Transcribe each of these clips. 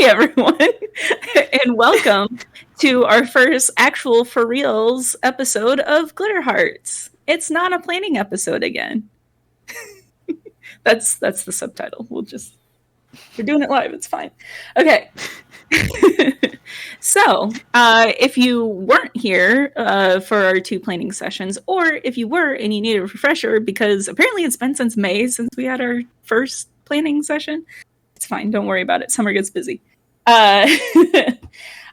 everyone, and welcome to our first actual for reals episode of Glitter Hearts. It's not a planning episode again. That's the subtitle. We're doing it live. It's fine. Okay. So, if you weren't here for our 2 planning sessions, or if you were and you need a refresher, because apparently it's been since May since we had our first planning session, it's fine. Don't worry about it. Summer gets busy.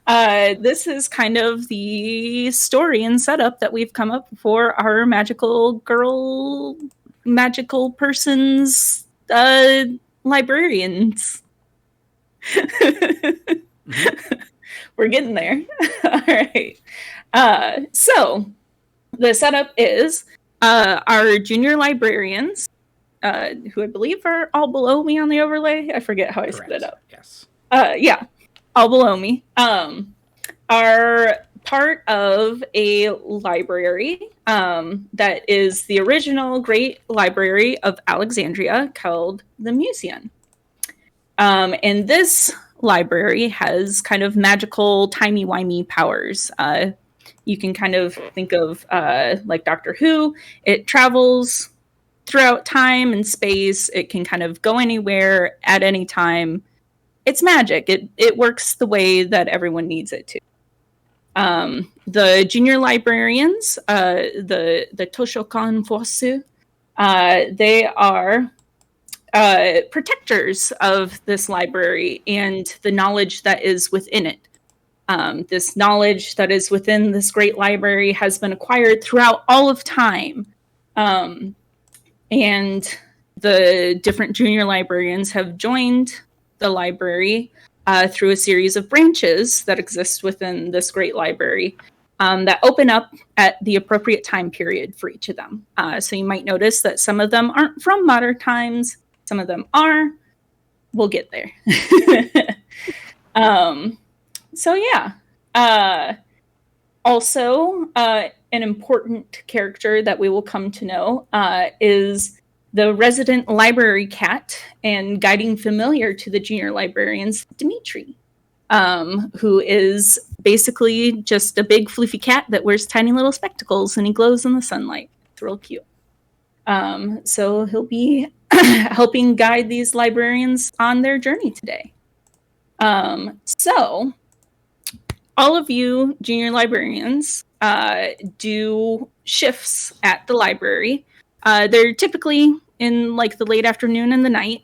This is kind of the story and setup that we've come up for our magical persons librarians. We're getting there. All right. So the setup is our junior librarians, who I believe are all below me on the overlay. I forget how I split it up. Yes. Yeah, all below me. Are part of a library that is the original great library of Alexandria called the Museum. And this library has kind of magical timey-wimey powers. You can kind of think of like Doctor Who. It travels throughout time and space. It can kind of go anywhere at any time. It's magic. It works the way that everyone needs it to. The junior librarians, the Toshokan Fosu, they are protectors of this library and the knowledge that is within it. This knowledge that is within this great library has been acquired throughout all of time. And the different junior librarians have joined the library through a series of branches that exist within this great library that open up at the appropriate time period for each of them. So you might notice that some of them aren't from modern times. Some of them are. We'll get there. So yeah. Also, an important character that we will come to know is the resident library cat and guiding familiar to the junior librarians, Dimitri, who is basically just a big floofy cat that wears tiny little spectacles and he glows in the sunlight. It's real cute. So he'll be helping guide these librarians on their journey today. So all of you junior librarians do shifts at the library. They're typically in like the late afternoon and the night,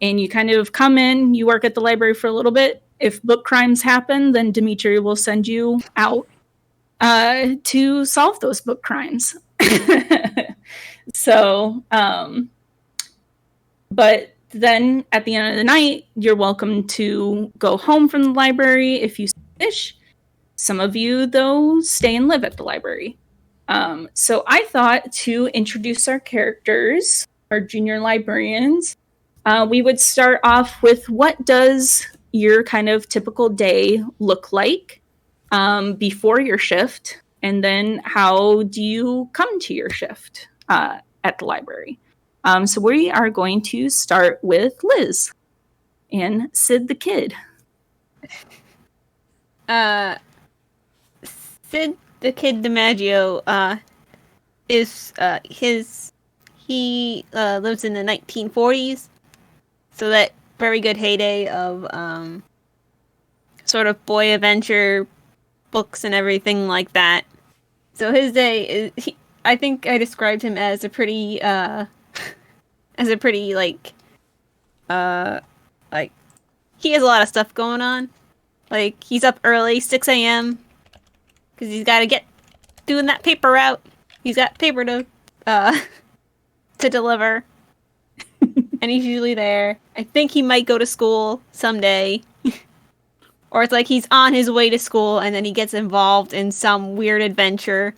and you kind of come in, you work at the library for a little bit. If book crimes happen, then Dimitri will send you out to solve those book crimes. So, but then at the end of the night, you're welcome to go home from the library if you wish. Some of you, though, stay and live at the library. So I thought to introduce our characters, our junior librarians, we would start off with what does your kind of typical day look like before your shift, and then how do you come to your shift at the library. So we are going to start with Liz and Sid the Kid. Sid the Kid DiMaggio he lives in the 1940s, so that very good heyday of sort of boy adventure books and everything like that. So his day is, I think I described him as a pretty like he has a lot of stuff going on. Like, he's up early, 6 a.m. because he's got to get doing that paper route. He's got paper to deliver. And he's usually there. I think he might go to school someday. Or it's like he's on his way to school and then he gets involved in some weird adventure.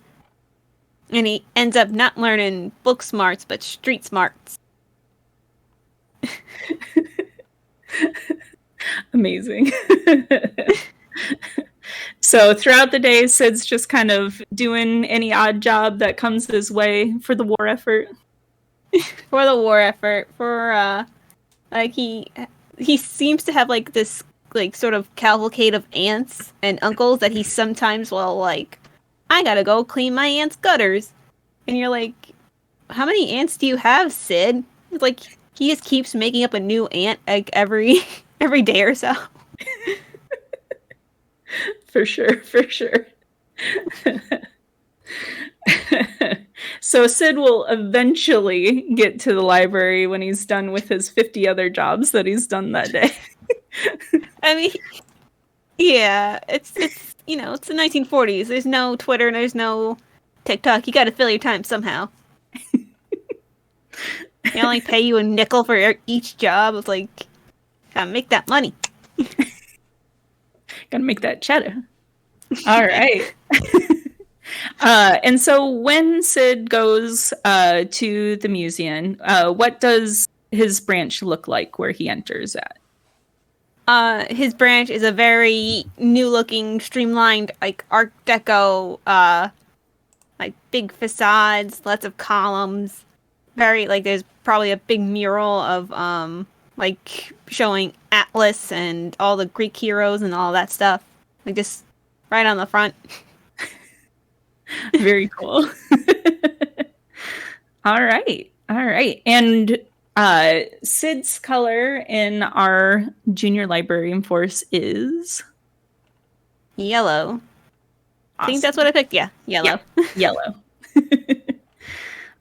And he ends up not learning book smarts, but street smarts. Amazing. So throughout the day, Sid's just kind of doing any odd job that comes his way for the war effort. For the war effort. For, like, he seems to have, like, this like sort of cavalcade of aunts and uncles that he sometimes will like, I gotta go clean my aunt's gutters. And you're like, how many aunts do you have, Sid? It's like he just keeps making up a new aunt like every day or so. For sure, for sure. So Sid will eventually get to the library when he's done with his 50 other jobs that he's done that day. I mean, yeah, it's you know, it's the 1940s. There's no Twitter, and there's no TikTok. You got to fill your time somehow. They only pay you a nickel for each job. It's like, gotta make that money. Gotta make that cheddar. All right. And so when Sid goes to the museum, what does his branch look like where he enters at? His branch is a very new-looking, streamlined, like Art Deco, like big facades, lots of columns. Very like there's probably a big mural of like showing Atlas and all the Greek heroes and all that stuff. Like just right on the front. Very cool. All right. All right. And Sid's color in our junior librarian force is Yellow. awesome. I think that's what I picked. Yeah, yellow. Yeah, yellow.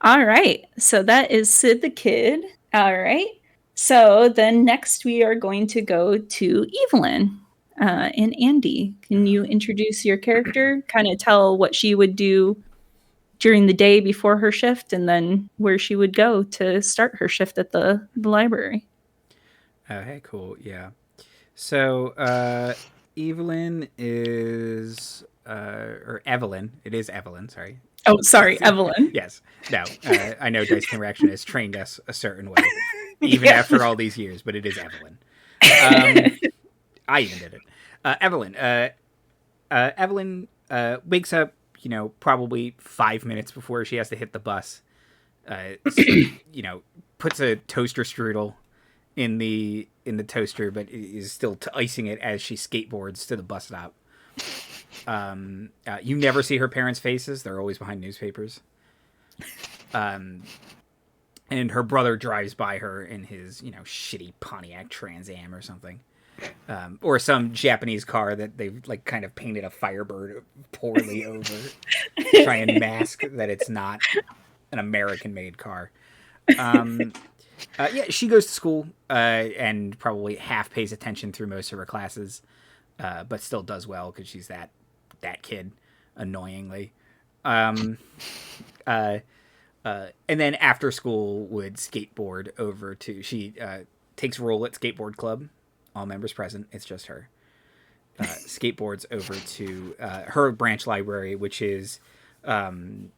All right. So that is Sid the Kid. All right. So then next we are going to go to Evelyn and Andy. Can you introduce your character? Kind of tell what she would do during the day before her shift and then where she would go to start her shift at the library. Hey, cool. Yeah. So Evelyn is, or Evelyn. It is Evelyn, sorry. Oh, sorry, Evelyn. Yes. No, I know Dice King Reaction has trained us a certain way, even after all these years, but it is Evelyn. I even did it. Evelyn. Evelyn wakes up, probably 5 minutes before she has to hit the bus. Puts a toaster strudel in the toaster, but is still icing it as she skateboards to the bus stop. You never see her parents' faces; they're always behind newspapers. And her brother drives by her in his, shitty Pontiac Trans Am or something, or some Japanese car that they've like kind of painted a Firebird poorly over to try and mask that it's not an American-made car. She goes to school and probably half pays attention through most of her classes, but still does well because she's that kid, annoyingly. And then after school would skateboard over to, she takes role at skateboard club, all members present, it's just her. Skateboards over to her branch library, which is an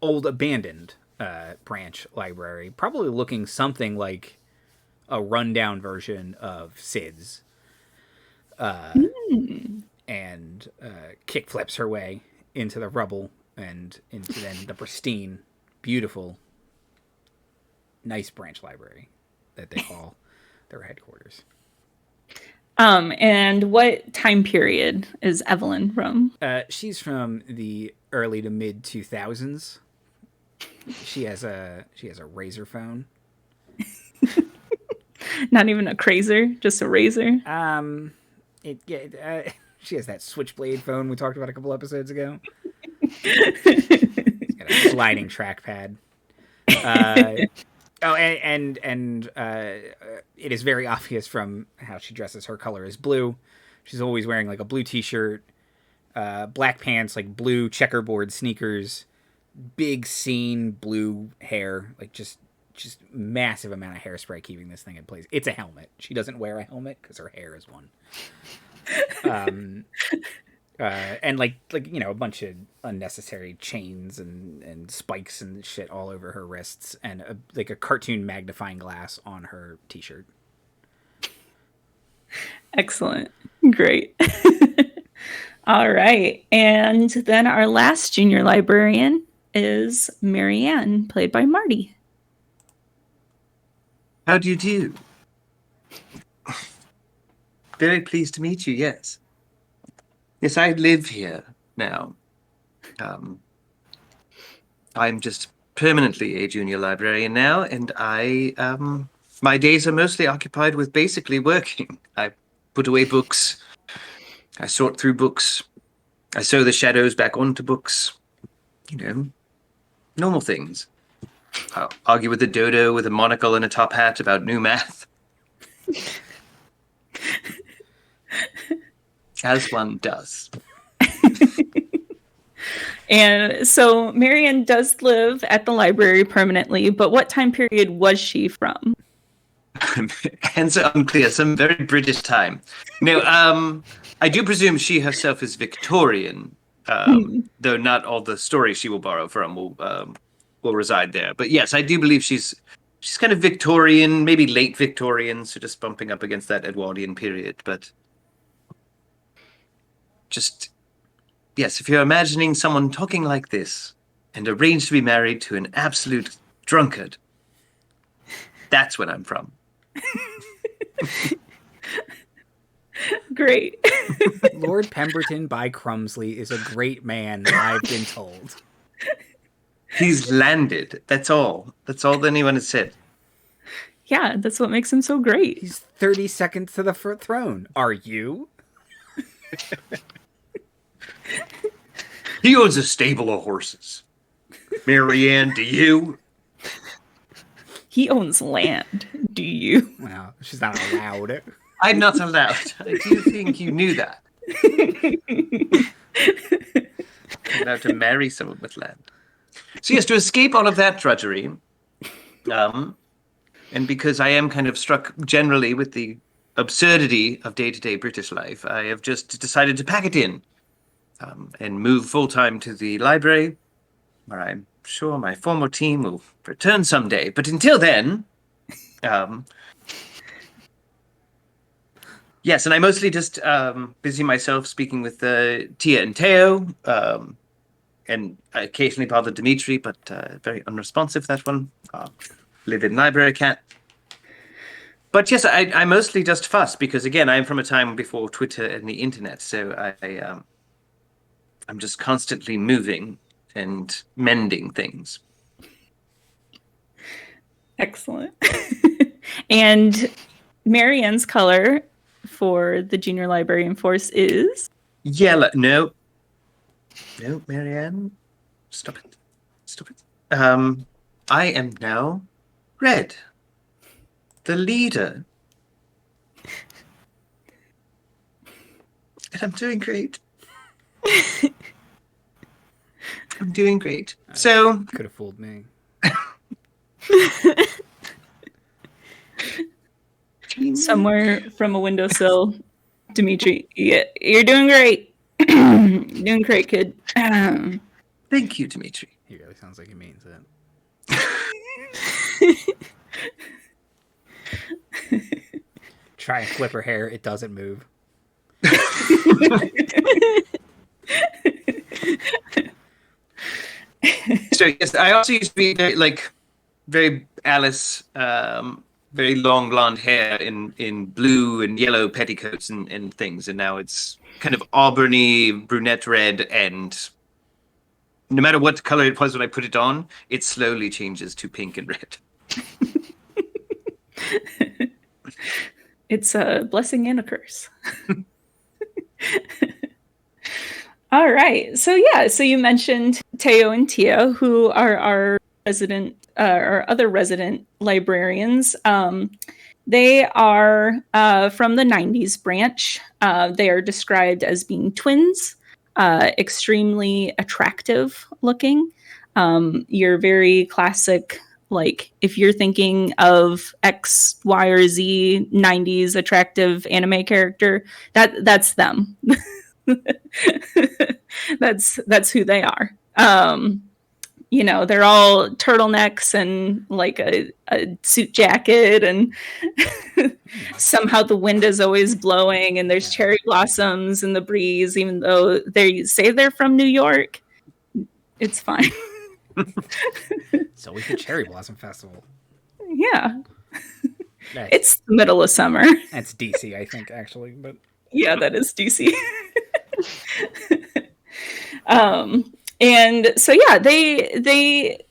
old abandoned branch library, probably looking something like a rundown version of Sid's. And kickflips her way into the rubble and into then the pristine, beautiful, nice branch library that they call their headquarters. And what time period is Evelyn from? She's from the early to mid 2000s. She has a razor phone. Not even a crazer, just a razor. She has that switchblade phone we talked about a couple episodes ago. It's got a sliding trackpad. It is very obvious from how she dresses. Her color is blue. She's always wearing like a blue t-shirt, black pants, like blue checkerboard sneakers, big scene blue hair, like just massive amount of hairspray keeping this thing in place. It's a helmet. She doesn't wear a helmet because her hair is one. And like a bunch of unnecessary chains and spikes and shit all over her wrists, and a cartoon magnifying glass on her t-shirt. Excellent. Great. All right. And then our last junior librarian is Marianne, played by Marty. How do you do? Very pleased to meet you, yes. Yes, I live here now. I'm just permanently a junior librarian now, and my days are mostly occupied with basically working. I put away books, I sort through books, I sew the shadows back onto books. Normal things. I'll argue with a dodo with a monocle and a top hat about new math. As one does. And so Marianne does live at the library permanently, but what time period was she from? Answer unclear. Some very British time. No, I do presume she herself is Victorian, though not all the stories she will borrow from will reside there. But yes, I do believe she's kind of Victorian, maybe late Victorian, so just bumping up against that Edwardian period. But just, yes, if you're imagining someone talking like this and arranged to be married to an absolute drunkard, that's where I'm from. Great. Lord Pemberton by Crumsley is a great man, I've been told. He's landed. That's all. That's all anyone has said. Yeah, that's what makes him so great. He's 30 seconds to the throne. Are you? He owns a stable of horses. Marianne, do you? He owns land. Do you? Well, she's not allowed. I'm not allowed. I do think you knew that. I'm allowed to marry someone with land. So yes, to escape all of that drudgery, and because I am kind of struck generally with the absurdity of day-to-day British life, I have just decided to pack it in and move full-time to the library, where I'm sure my former team will return someday. But until then, yes, and I mostly just busy myself speaking with Tia and Teo, and I occasionally bother Dimitri, but very unresponsive, that one. Live in library cat. But yes, I mostly just fuss because, again, I'm from a time before Twitter and the internet, so I'm just constantly moving and mending things. Excellent. And Marianne's color for the junior librarian force is? Yellow. No, Marianne. Stop it. I am now red. The leader. And I'm doing great. I'm doing great. So Could have fooled me. Somewhere from a windowsill, Dimitri, yeah, you're doing great. Doing great, kid. thank you, Dimitri. He really sounds like he means it. Try and flip her hair, it doesn't move. So yes, I also used to be very Alice, very long blonde hair in blue and yellow petticoats and things, and now it's kind of auburny, brunette red, and no matter what color it was when I put it on, it slowly changes to pink and red. It's a blessing and a curse. All right. So you mentioned Teo and Tia, who are our other resident librarians. They are from the 90s branch. They are described as being twins, extremely attractive looking. You're very classic. Like, if you're thinking of X, Y, or Z 90s attractive anime character, that's them. That's who they are. They're all turtlenecks and like a suit jacket, and somehow the wind is always blowing and there's cherry blossoms in the breeze, even though they say they're from New York. It's fine. It's always the Cherry Blossom Festival. Yeah. It's the middle of summer. That's DC, I think, actually. But Yeah, that is DC. And so yeah, they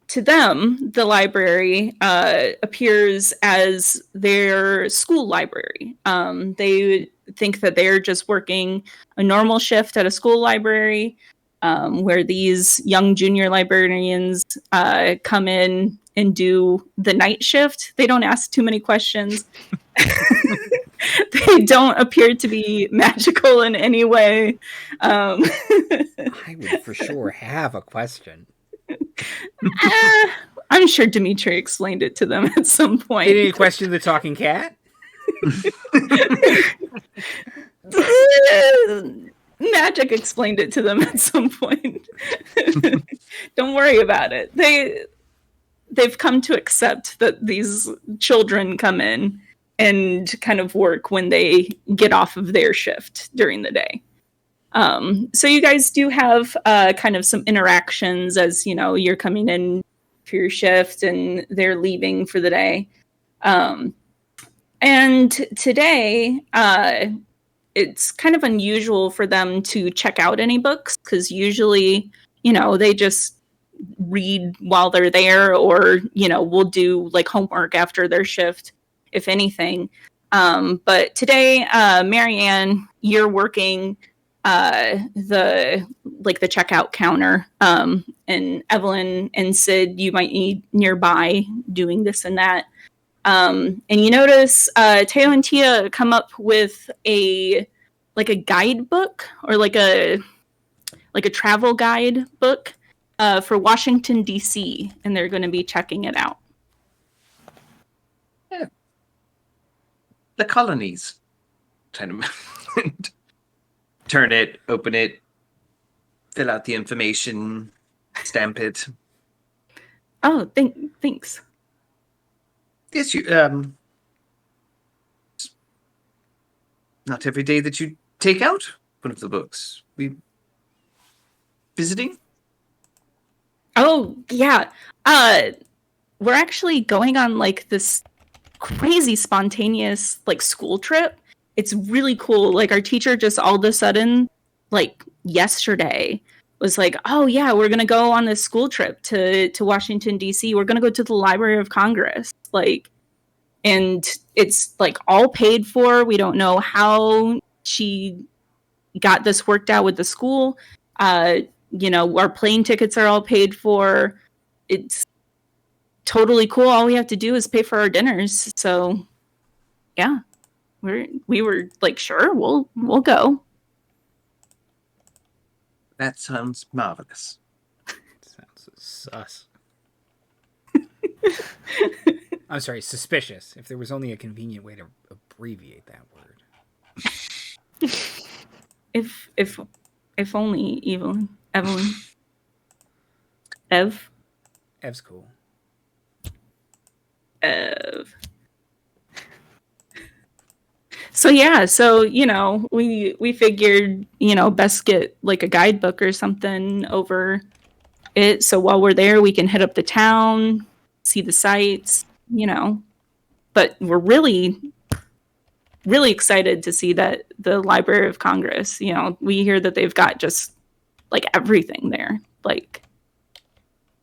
to them the library appears as their school library. They think that they're just working a normal shift at a school library, where these young junior librarians come in and do the night shift. They don't ask too many questions. They don't appear to be magical in any way. I would for sure have a question. I'm sure Dimitri explained it to them at some point. Did any question the talking cat? Magic explained it to them at some point. Don't worry about it. They've come to accept that these children come in and kind of work when they get off of their shift during the day. So you guys do have kind of some interactions as, you know, you're coming in for your shift and they're leaving for the day. And today, it's kind of unusual for them to check out any books because usually, you know, they just read while they're there, or, you know, we'll do like homework after their shift, if anything. But today, Marianne, you're working the checkout counter, and Evelyn and Sid, you might need nearby doing this and that. And you notice Teo and Tia come up with a guidebook, or like a travel guide book for Washington, D.C., and they're going to be checking it out. Yeah. The colonies. Trying to turn it, open it, fill out the information, stamp it. Oh, thanks. Yes, you not every day that you take out one of the books. We visiting? Oh, yeah. We're actually going on like this crazy spontaneous like school trip. It's really cool. Like our teacher just all of a sudden, like yesterday, was like, "Oh yeah, we're gonna go on this school trip to Washington D.C. We're gonna go to the Library of Congress." Like, and it's like all paid for. We don't know how she got this worked out with the school. You know, our plane tickets are all paid for. It's totally cool. All we have to do is pay for our dinners. So, yeah, we were like, sure, we'll go. That sounds marvelous. Sounds sus. I'm sorry, suspicious. If there was only a convenient way to abbreviate that word. If only Evelyn. Ev's cool. Ev. So yeah, you know, we figured, you know, best get like a guidebook or something over it. So while we're there, we can hit up the town, see the sights, you know. But we're really, really excited to see that the Library of Congress, you know, we hear that they've got just like everything there. Like,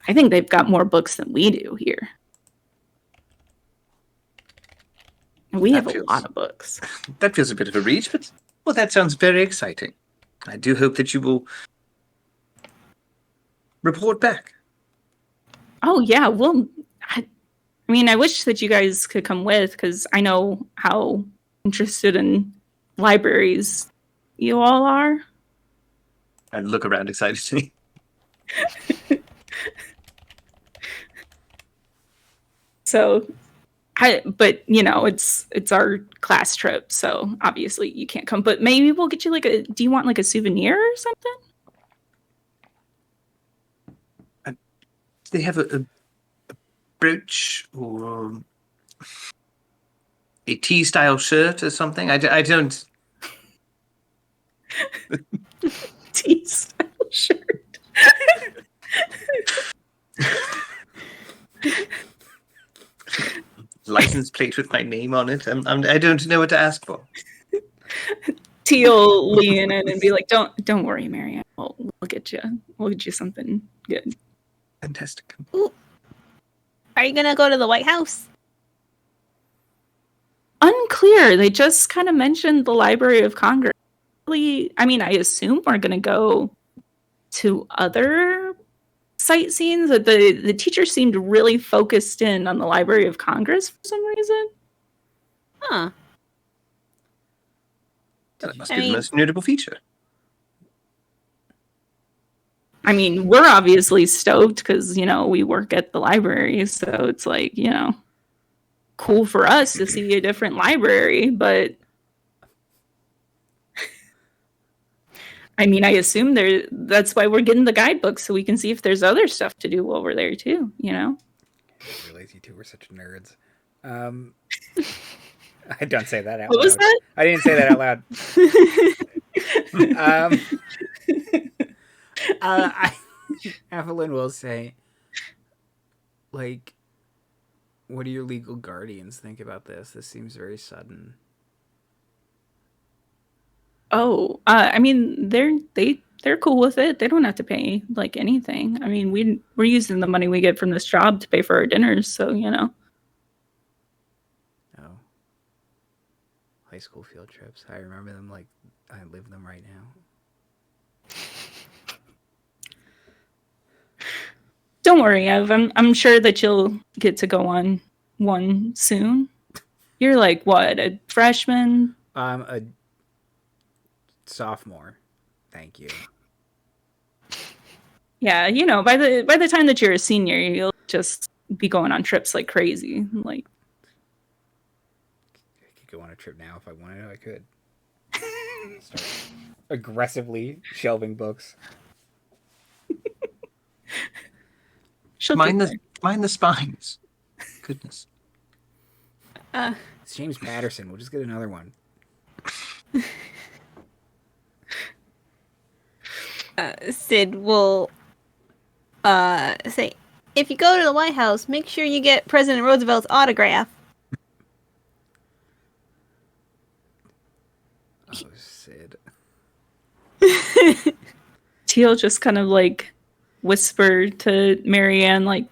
I think they've got more books than we do here. And we have a lot of books. That feels a bit of a reach, but well, that sounds very exciting. I do hope that you will report back. Oh yeah, well, I mean, I wish that you guys could come with, because I know how interested in libraries you all are. I look around excitedly. So, but you know, it's our class trip, so obviously you can't come. But maybe we'll get you like a. Do you want like a souvenir or something? Do they have a brooch or a tea-style shirt or something? I don't. Tea-style shirt. Like license plate with my name on it. I don't know what to ask for. Teal lean in and be like, "Don't worry, Marianne. We'll get you. We'll get you something good." Fantastic. Ooh. Are you gonna go to the White House? Unclear. They just kind of mentioned the Library of Congress. Really, I mean, I assume we're gonna go to other sightseeing. The teacher seemed really focused in on the Library of Congress for some reason. Huh. That must I be the mean- most notable feature. I mean, we're obviously stoked because, we work at the library. So it's like, cool for us to see a different library. But I mean, I assume that's why we're getting the guidebook so we can see if there's other stuff to do while we're there too, I realize you two were such nerds. I don't say that out What loud. was that? I didn't say that out loud. Evelyn will say, like, what do your legal guardians think about this? This seems very sudden. Oh, I mean, they're cool with it. They don't have to pay like anything. I mean, we're using the money we get from this job to pay for our dinners, so Oh. High school field trips. I remember them like I live them right now. Don't worry, Ev. I'm sure that you'll get to go on one soon. You're like what, a freshman? A sophomore. Thank you. Yeah, by the time that you're a senior, you'll just be going on trips like crazy. Like, I could go on a trip now if I wanted. I could. Start aggressively shelving books. she'll Mind get the spines. Goodness. It's James Patterson. We'll just get another one. Sid will say, if you go to the White House, make sure you get President Roosevelt's autograph. Oh, Sid. Teal just kind of like whispered to Marianne, like,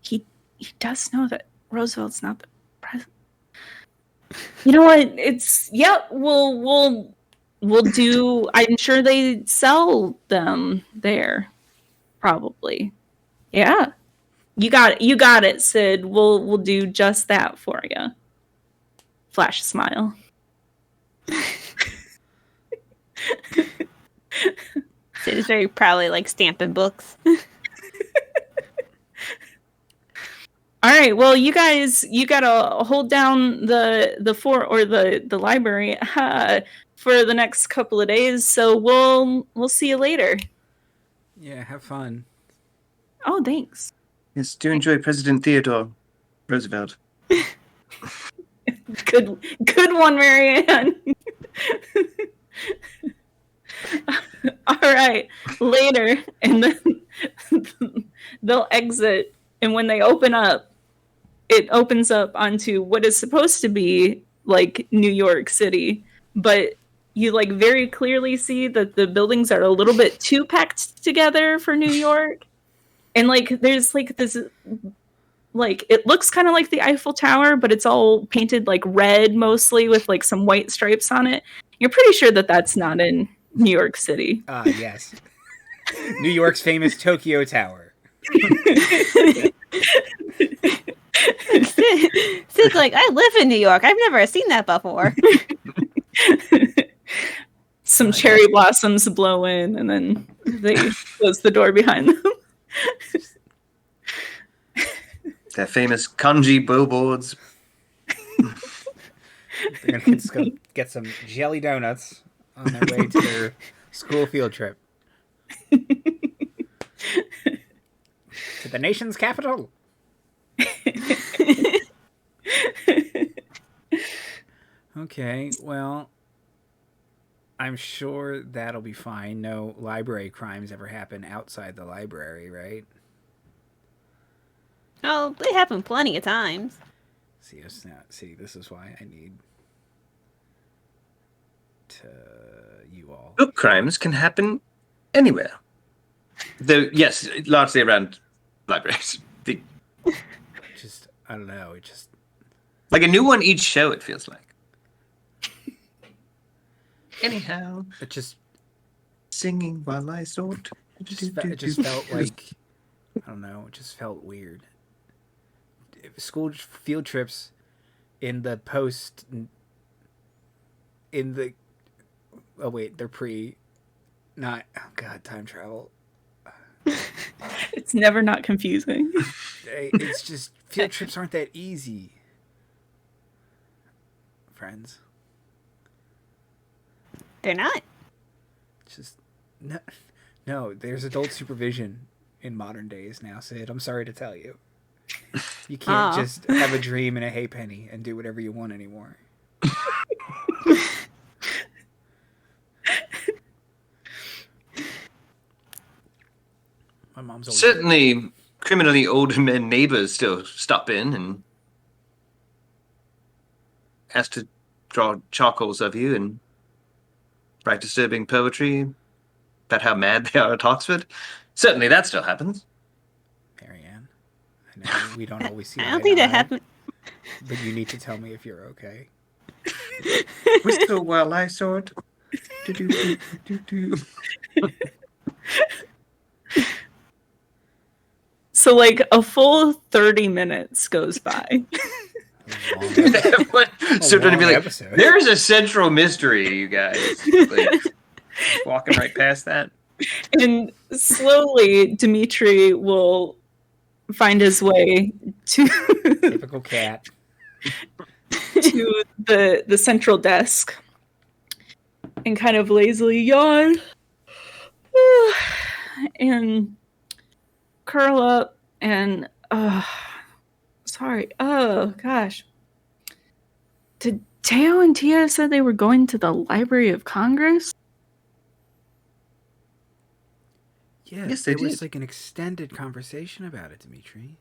he does know that Roosevelt's not the president. You know what? We'll do. I'm sure they sell them there, probably. Yeah, you got it, Sid. We'll do just that for you. Flash a smile. Sid is very proudly like stamping books. All right. Well, you guys, you gotta hold down the fort or the library for the next couple of days. So we'll see you later. Yeah, have fun. Oh, thanks. Yes, do enjoy President Theodore Roosevelt. Good one, Marianne. All right. Later, and then they'll exit, and when they open up, it opens up onto what is supposed to be like New York City, but you like very clearly see that the buildings are a little bit too packed together for New York. And like there's like this, like it looks kind of like the Eiffel Tower, but it's all painted like red mostly with like some white stripes on it. You're pretty sure that that's not in New York City. Yes. New York's famous Tokyo Tower. Sid's like, I live in New York. I've never seen that before. Some cherry blossoms blow in, and then they close the door behind them. Their famous kanji billboards. They're gonna just go get some jelly donuts on their way to their school field trip. To the nation's capital. Okay, well, I'm sure that'll be fine. No library crimes ever happen outside the library, right? Oh, they happen plenty of times. See, this is why I need to you all. Book crimes can happen anywhere. Though, yes, largely around libraries. Just, I don't know. It just Like a new one each show, it feels like. Anyhow, it just singing while I sort. it just felt like, I don't know. It just felt weird. School field trips in the post. In the, oh wait, they're pre. Not, oh god, time travel. It's never not confusing. It's just field trips aren't that easy, friends. They're not. It's just no. There's adult supervision in modern days now, Sid. I'm sorry to tell you. You can't just have a dream and a hay penny and do whatever you want anymore. My mom's always Certainly, criminally older men neighbors still stop in and ask to draw charcoals of you and write disturbing poetry about how mad they are at Oxford. Certainly, that still happens. Marianne, I know we don't always see. I don't think that happened. But you need to tell me if you're okay. Whistle while I sort. Do-do-do-do-do. So like a full 30 minutes goes by. So to be like, episode. there's a central mystery, you guys. Like, walking right past that. And slowly Dimitri will find his way to Typical cat. to the central desk and kind of lazily yawn and curl up and sorry. Oh gosh. Did Teo and Tia said they were going to the Library of Congress? Yeah, Yes, they there was did. like an extended conversation about it, Dimitri.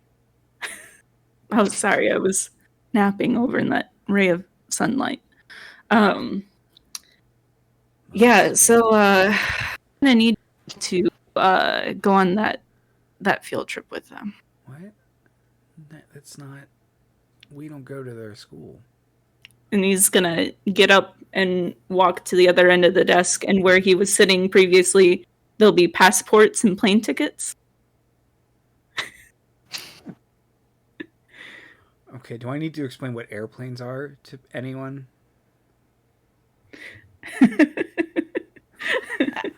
Oh, sorry, I was napping over in that ray of sunlight. Yeah, so I'm gonna need to go on that field trip with them. What? That's not. We don't go to their school. And he's gonna get up and walk to the other end of the desk, and where he was sitting previously, there'll be passports and plane tickets. Okay, do I need to explain what airplanes are to anyone?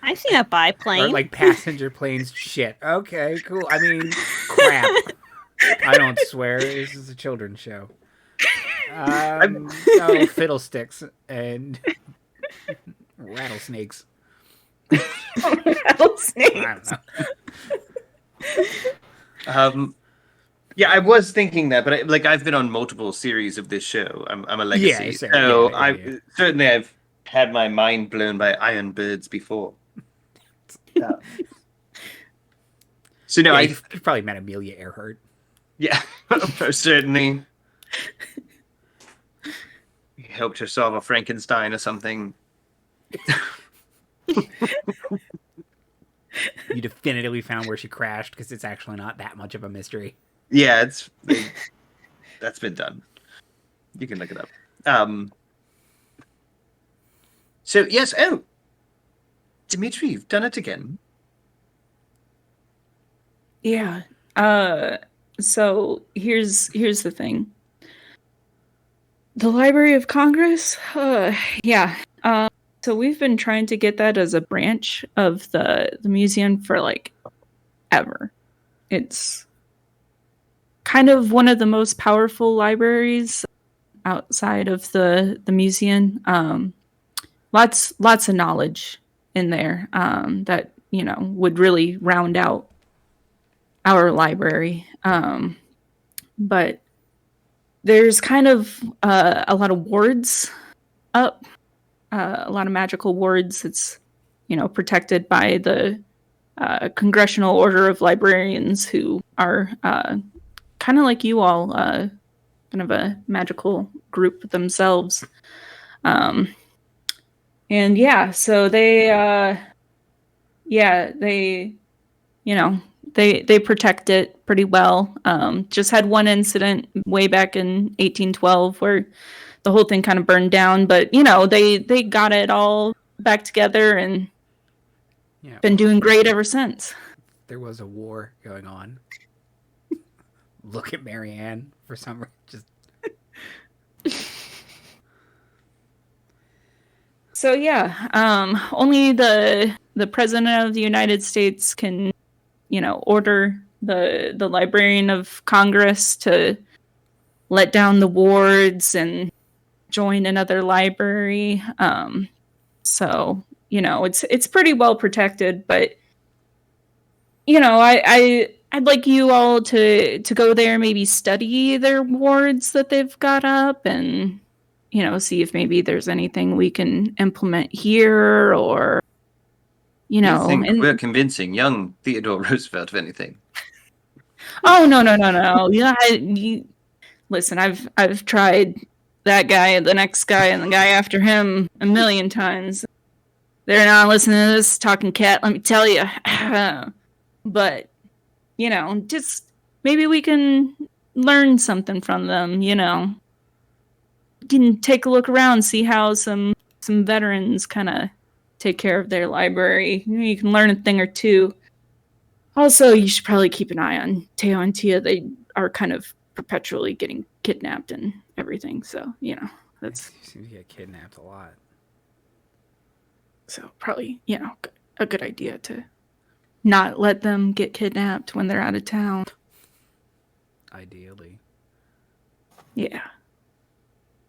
I've seen a biplane. Or like passenger planes? Shit. Okay, cool. I mean, crap. I don't swear. This is a children's show. No, fiddlesticks and rattlesnakes. Rattlesnakes. I don't know. Yeah, I was thinking that, but I've been on multiple series of this show. I'm a legacy, Yeah, same. so Yeah. certainly I've had my mind blown by iron birds before. So no, You probably met Amelia Earhart. Yeah, certainly. He helped her solve a Frankenstein or something. You definitively found where she crashed because it's actually not that much of a mystery. Yeah, that's been done. You can look it up. So yes, Dimitri, you've done it again. Yeah. So here's the thing. The Library of Congress? Yeah. So we've been trying to get that as a branch of the museum for like ever. It's kind of one of the most powerful libraries outside of the museum. Lots of knowledge in there that would really round out our library. But there's kind of a lot of wards up, a lot of magical wards. It's protected by the Congressional Order of Librarians, who are kind of like you all, kind of a magical group themselves. And yeah, so they they protect it pretty well. Just had one incident way back in 1812 where the whole thing kind of burned down, but they got it all back together and been doing great ever since. There was a war going on. Look at Marianne for some reason. So yeah, only the president of the United States can, order the Librarian of Congress to let down the wards and join another library. So it's pretty well protected, but I'd like you all to go there, maybe study their wards that they've got up, and see if maybe there's anything we can implement here, or You think we're convincing young Theodore Roosevelt of anything? Oh no. Yeah, listen, I've tried that guy and the next guy and the guy after him a million times. They're not listening to this talking cat, let me tell you. But just maybe we can learn something from them. Can take a look around, see how some veterans kind of take care of their library. You can learn a thing or two. Also, you should probably keep an eye on Teo and Tia. They are kind of perpetually getting kidnapped and everything. So, that's... You seem to get kidnapped a lot. So probably, a good idea to not let them get kidnapped when they're out of town. Ideally. Yeah.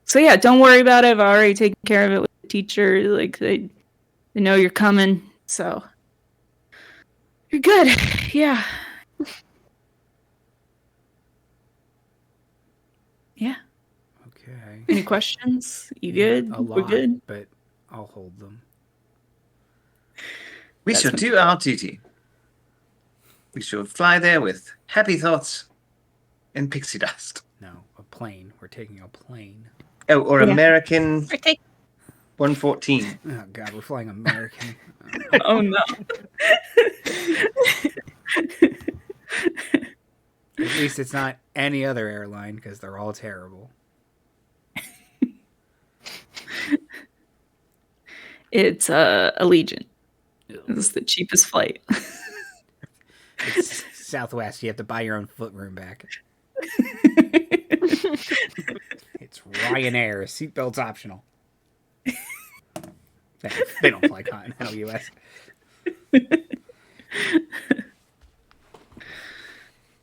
So yeah, don't worry about it. I've already taken care of it with the teacher. Like they know you're coming, so you're good. Yeah. Yeah. Okay. Any questions? You good? A lot, We're good. but I'll hold them. We shall do our duty. We shall fly there with happy thoughts and pixie dust. No, a plane. We're taking a plane. Oh, or American 114. Oh God, we're flying American. Oh no. At least it's not any other airline because they're all terrible. It's Allegiant. It's the cheapest flight. It's Southwest. You have to buy your own footroom back. It's Ryanair. Seatbelt's optional. They don't fly Continental US.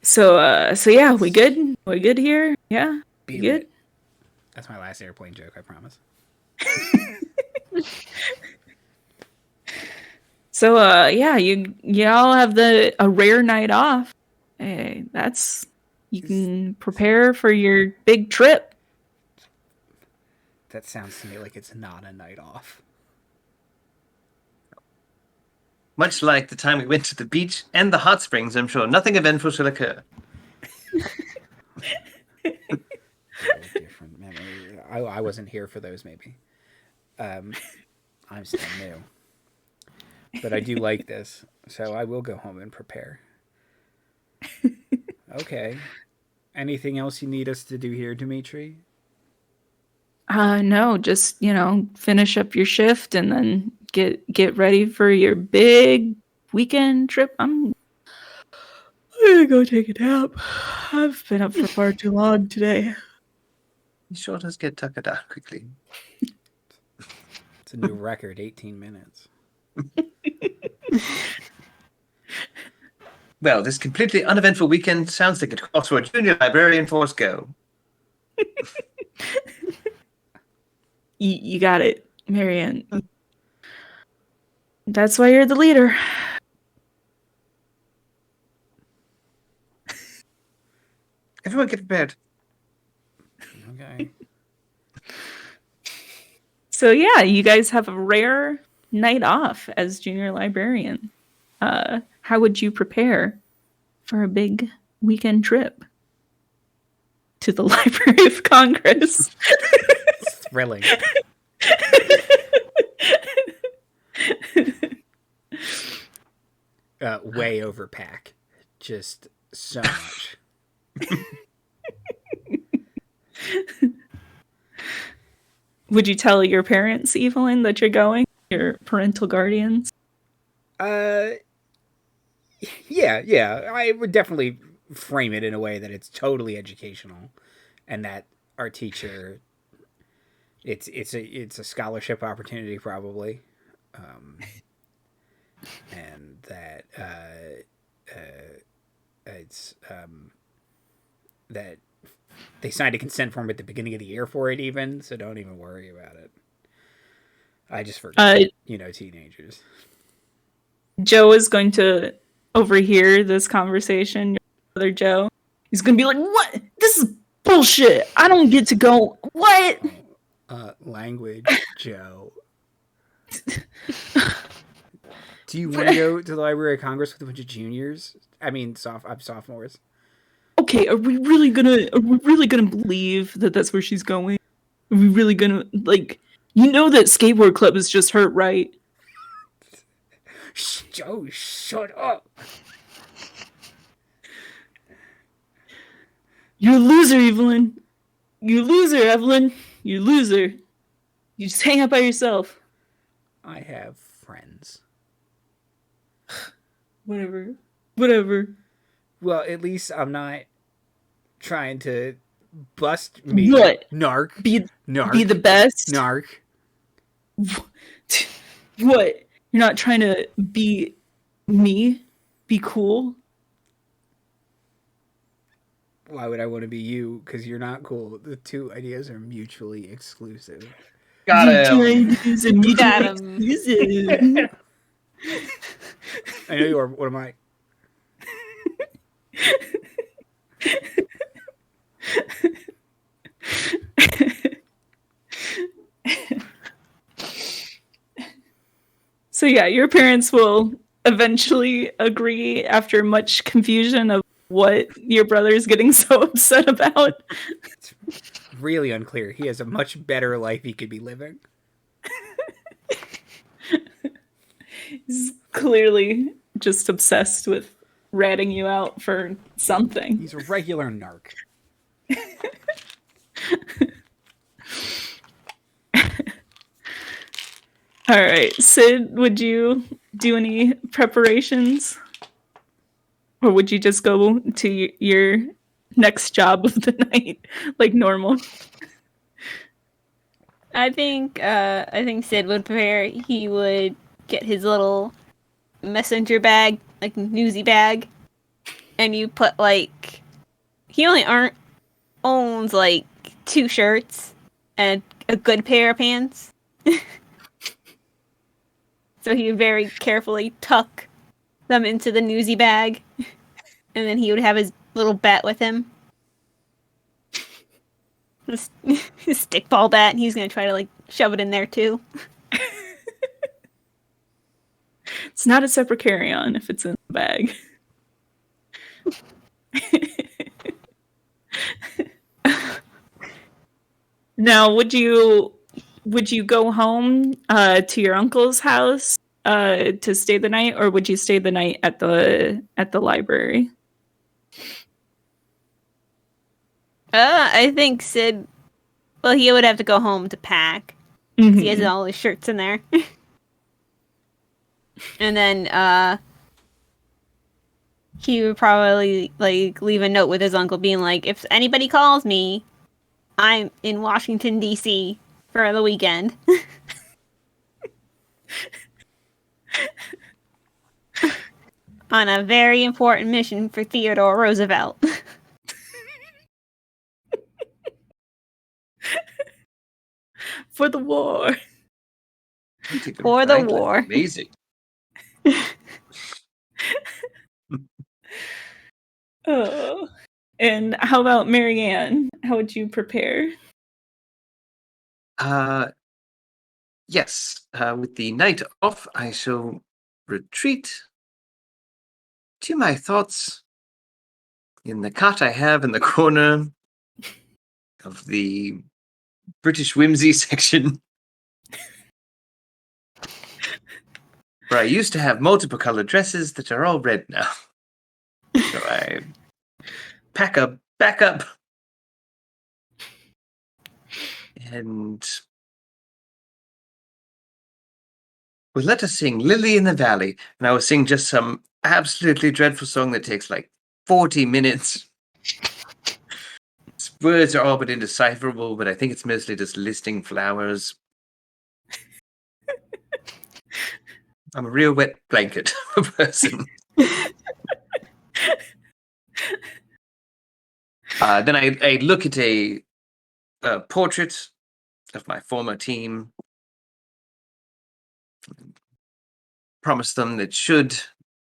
So yeah, we good? We good here? Yeah, Be good. lit. That's my last airplane joke. I promise. So yeah, y'all have a rare night off. Hey, you can prepare for your big trip. That sounds to me like it's not a night off. Much like the time we went to the beach and the hot springs, I'm sure nothing eventful shall occur. Very different memory. I wasn't here for those, maybe. I'm still new. But I do like this, so I will go home and prepare. Okay. Anything else you need us to do here, Dimitri? No, just finish up your shift and then get ready for your big weekend trip. I'm gonna go take a nap. I've been up for far too long today. He sure does get tuckered out quickly. It's a new record, 18 minutes. Well, this completely uneventful weekend sounds like it calls for a junior librarian force go. You got it, Marianne. That's why you're the leader. Everyone get prepared. Okay. So yeah, you guys have a rare night off as junior librarian. How would you prepare for a big weekend trip? to the Library of Congress. It's thrilling. Way overpack. Just so much. Would you tell your parents, Evelyn, that you're going? Your parental guardians? Yeah. I would definitely frame it in a way that it's totally educational, and that our teacher, it's a scholarship opportunity probably, and that it's that they signed a consent form at the beginning of the year for it, even, so don't even worry about it. I just forget, teenagers. Joe is going to overhear this conversation. Your brother Joe, he's going to be like, "What? This is bullshit. I don't get to go. What?" Language, Joe. Do you want to go to the Library of Congress with a bunch of juniors? I mean, sophomores. Okay, are we really gonna believe that that's where she's going? Are we really gonna, like, that skateboard club is just hurt, right? Joe, shut up. You're a loser, Evelyn. You loser, Evelyn. You loser. You just hang out by yourself. I have friends. Whatever. Well, at least I'm not trying to bust me. What? Narc. Be Narc. the best? Narc. What? You're not trying to be me? Be cool? Why would I want to be you? Because you're not cool. The two ideas are mutually exclusive. Got him. Got him. I know you are. What am I? So yeah, your parents will eventually agree after much confusion of what your brother is getting so upset about. It's really unclear. He has a much better life he could be living. He's clearly just obsessed with ratting you out for something. He's a regular narc. All right, Sid, would you do any preparations? Or would you just go to your next job of the night like normal? I think Sid would prepare. He would get his little messenger bag, like newsy bag, and you put he only owns like 2 shirts and a good pair of pants. So he would very carefully tuck them into the newsy bag, and then he would have his little bat with him. His stickball bat, and he's gonna try to shove it in there too. It's not a separate carry-on if it's in the bag. Now, would you go home to your uncle's house to stay the night, or would you stay the night at the library? I think Sid. Well, he would have to go home to pack. Mm-hmm. He has all his shirts in there. And then he would probably leave a note with his uncle being like, if anybody calls me, I'm in Washington, D.C. for the weekend. On a very important mission for Theodore Roosevelt. For the war. For the war. Amazing. Oh. And how about Marianne? How would you prepare? Yes. With the night off, I shall retreat to my thoughts in the cot I have in the corner of the British whimsy section, where I used to have multiple colored dresses that are all red now. So I back up, and well, let us sing Lily in the Valley. And I will sing just some absolutely dreadful song that takes like 40 minutes. Its words are all but indecipherable, but I think it's mostly just listing flowers. I'm a real wet blanket of a person. Then I look at a portrait of my former team. Promise them that should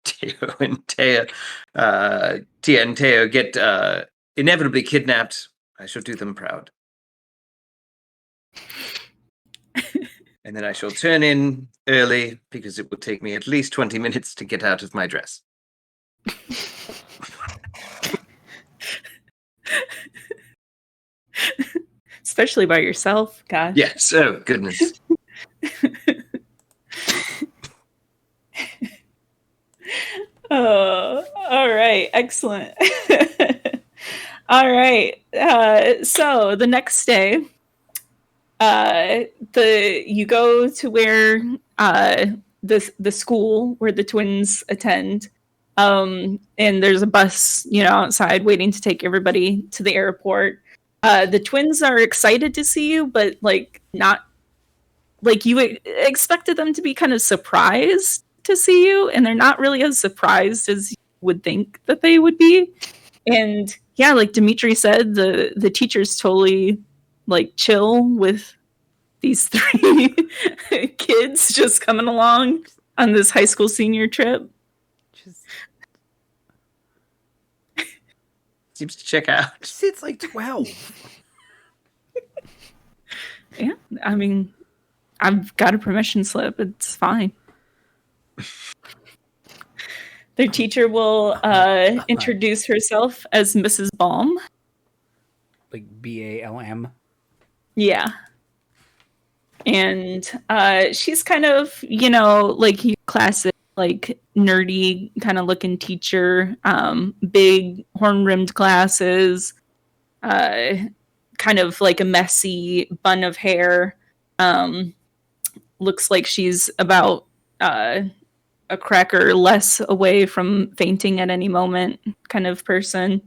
Tia and Teo get inevitably kidnapped, I shall do them proud. And then I shall turn in early because it would take me at least 20 minutes to get out of my dress. Especially by yourself, gosh. Yes, oh goodness. Oh, all right, excellent. All right, so the next day, you go to where the school where the twins attend, and there's a bus, outside waiting to take everybody to the airport. The twins are excited to see you, but not like you expected them to be kind of surprised to see you, and they're not really as surprised as you would think that they would be. And yeah, like Dimitri said, the teacher's totally chill with these three kids just coming along on this high school senior trip. Seems to check out. It's like 12. Yeah, I mean, I've got a permission slip. It's fine. Their teacher will introduce herself as Mrs. Baum. Like BALM. Yeah. And she's kind of, like classic, nerdy kind of looking teacher, big horn-rimmed glasses, kind of like a messy bun of hair. Looks like she's about a cracker less away from fainting at any moment kind of person.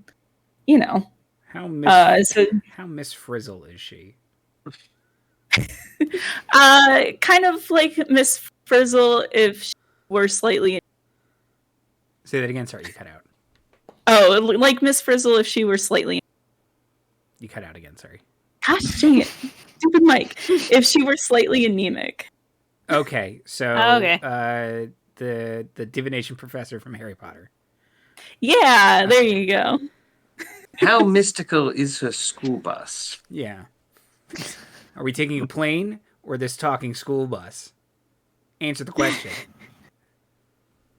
How Miss Frizzle is she? Kind of like Miss Frizzle if she were slightly... Say that again. Sorry, you cut out. Oh, like Miss Frizzle if she were slightly... You cut out again. Sorry. Gosh dang it. Stupid Mike. If she were slightly anemic. Okay, so Okay. The divination professor from Harry Potter. Yeah, there you go. How mystical is her school bus? Yeah. Are we taking a plane or this talking school bus? Answer the question.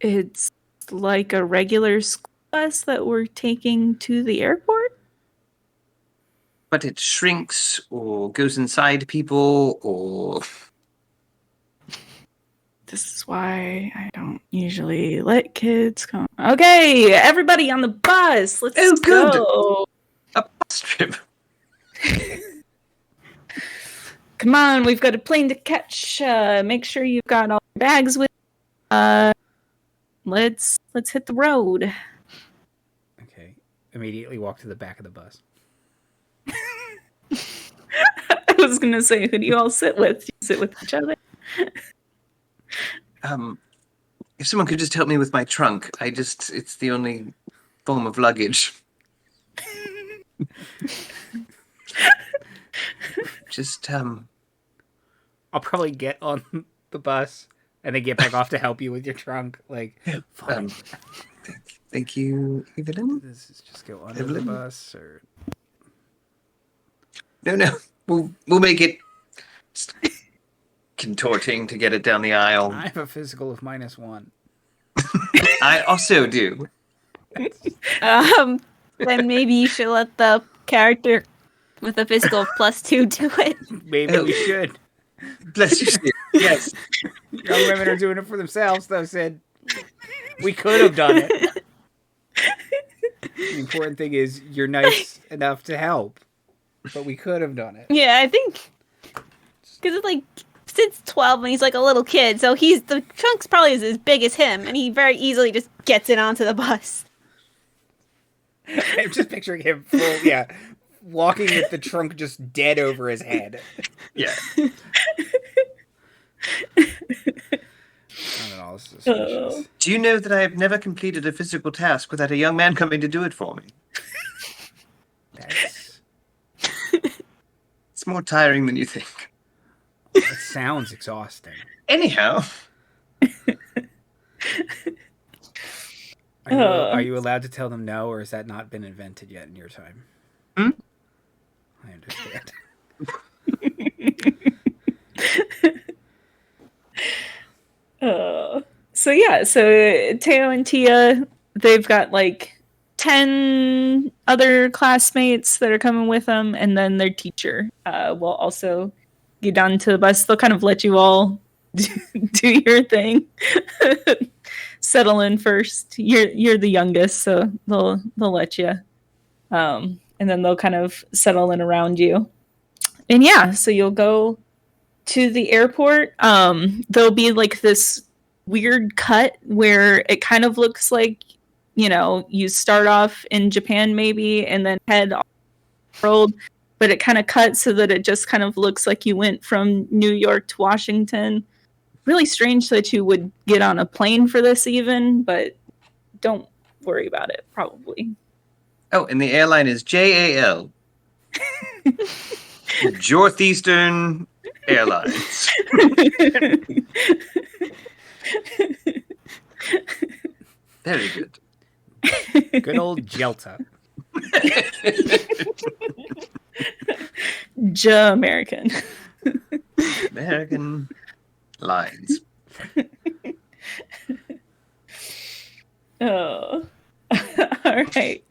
It's like a regular school bus that we're taking to the airport? But it shrinks or goes inside people or... This is why I don't usually let kids come. Okay, everybody on the bus. Let's go. A bus trip. Come on, we've got a plane to catch. Make sure you've got all your bags with. Let's hit the road. Okay. Immediately walk to the back of the bus. I was gonna say, who do you all sit with? Do you sit with each other? If someone could just help me with my trunk, it's the only form of luggage. I'll probably get on the bus and then get back off to help you with your trunk. Thank you, Evelyn. Does this just go under the bus or? No. We'll make it contorting to get it down the aisle. I have a physical of -1. I also do. Then maybe you should let the character With a physical +2 to it. Maybe we should. Bless you, Sid. Yes. Young women are doing it for themselves, though, Sid. We could have done it. The important thing is you're nice enough to help. But we could have done it. Yeah, I think... Because it's like... Sid's 12 and he's like a little kid, so the trunk's probably as big as him, and he very easily just gets it onto the bus. I'm just picturing him walking with the trunk just dead over his head. Yeah. I don't know, this is suspicious. Do you know that I have never completed a physical task without a young man coming to do it for me? It's more tiring than you think. That sounds exhausting. Anyhow. Are you allowed to tell them no, or has that not been invented yet in your time? Hmm? I understand. So Teo and Tia, they've got like 10 other classmates that are coming with them, and then their teacher will also get down to the bus. They'll kind of let you all do your thing. Settle in first. You're the youngest, so they'll let you. And then they'll kind of settle in around you. And yeah, so you'll go to the airport. There'll be like this weird cut where it kind of looks like, you start off in Japan maybe and then head all over the world, but it kind of cuts so that it just kind of looks like you went from New York to Washington. Really strange that you would get on a plane for this even, but don't worry about it, probably. Oh, and the airline is JAL. Northeastern Airlines. Very good. Good old Jelta. American. American lines. Oh. All right.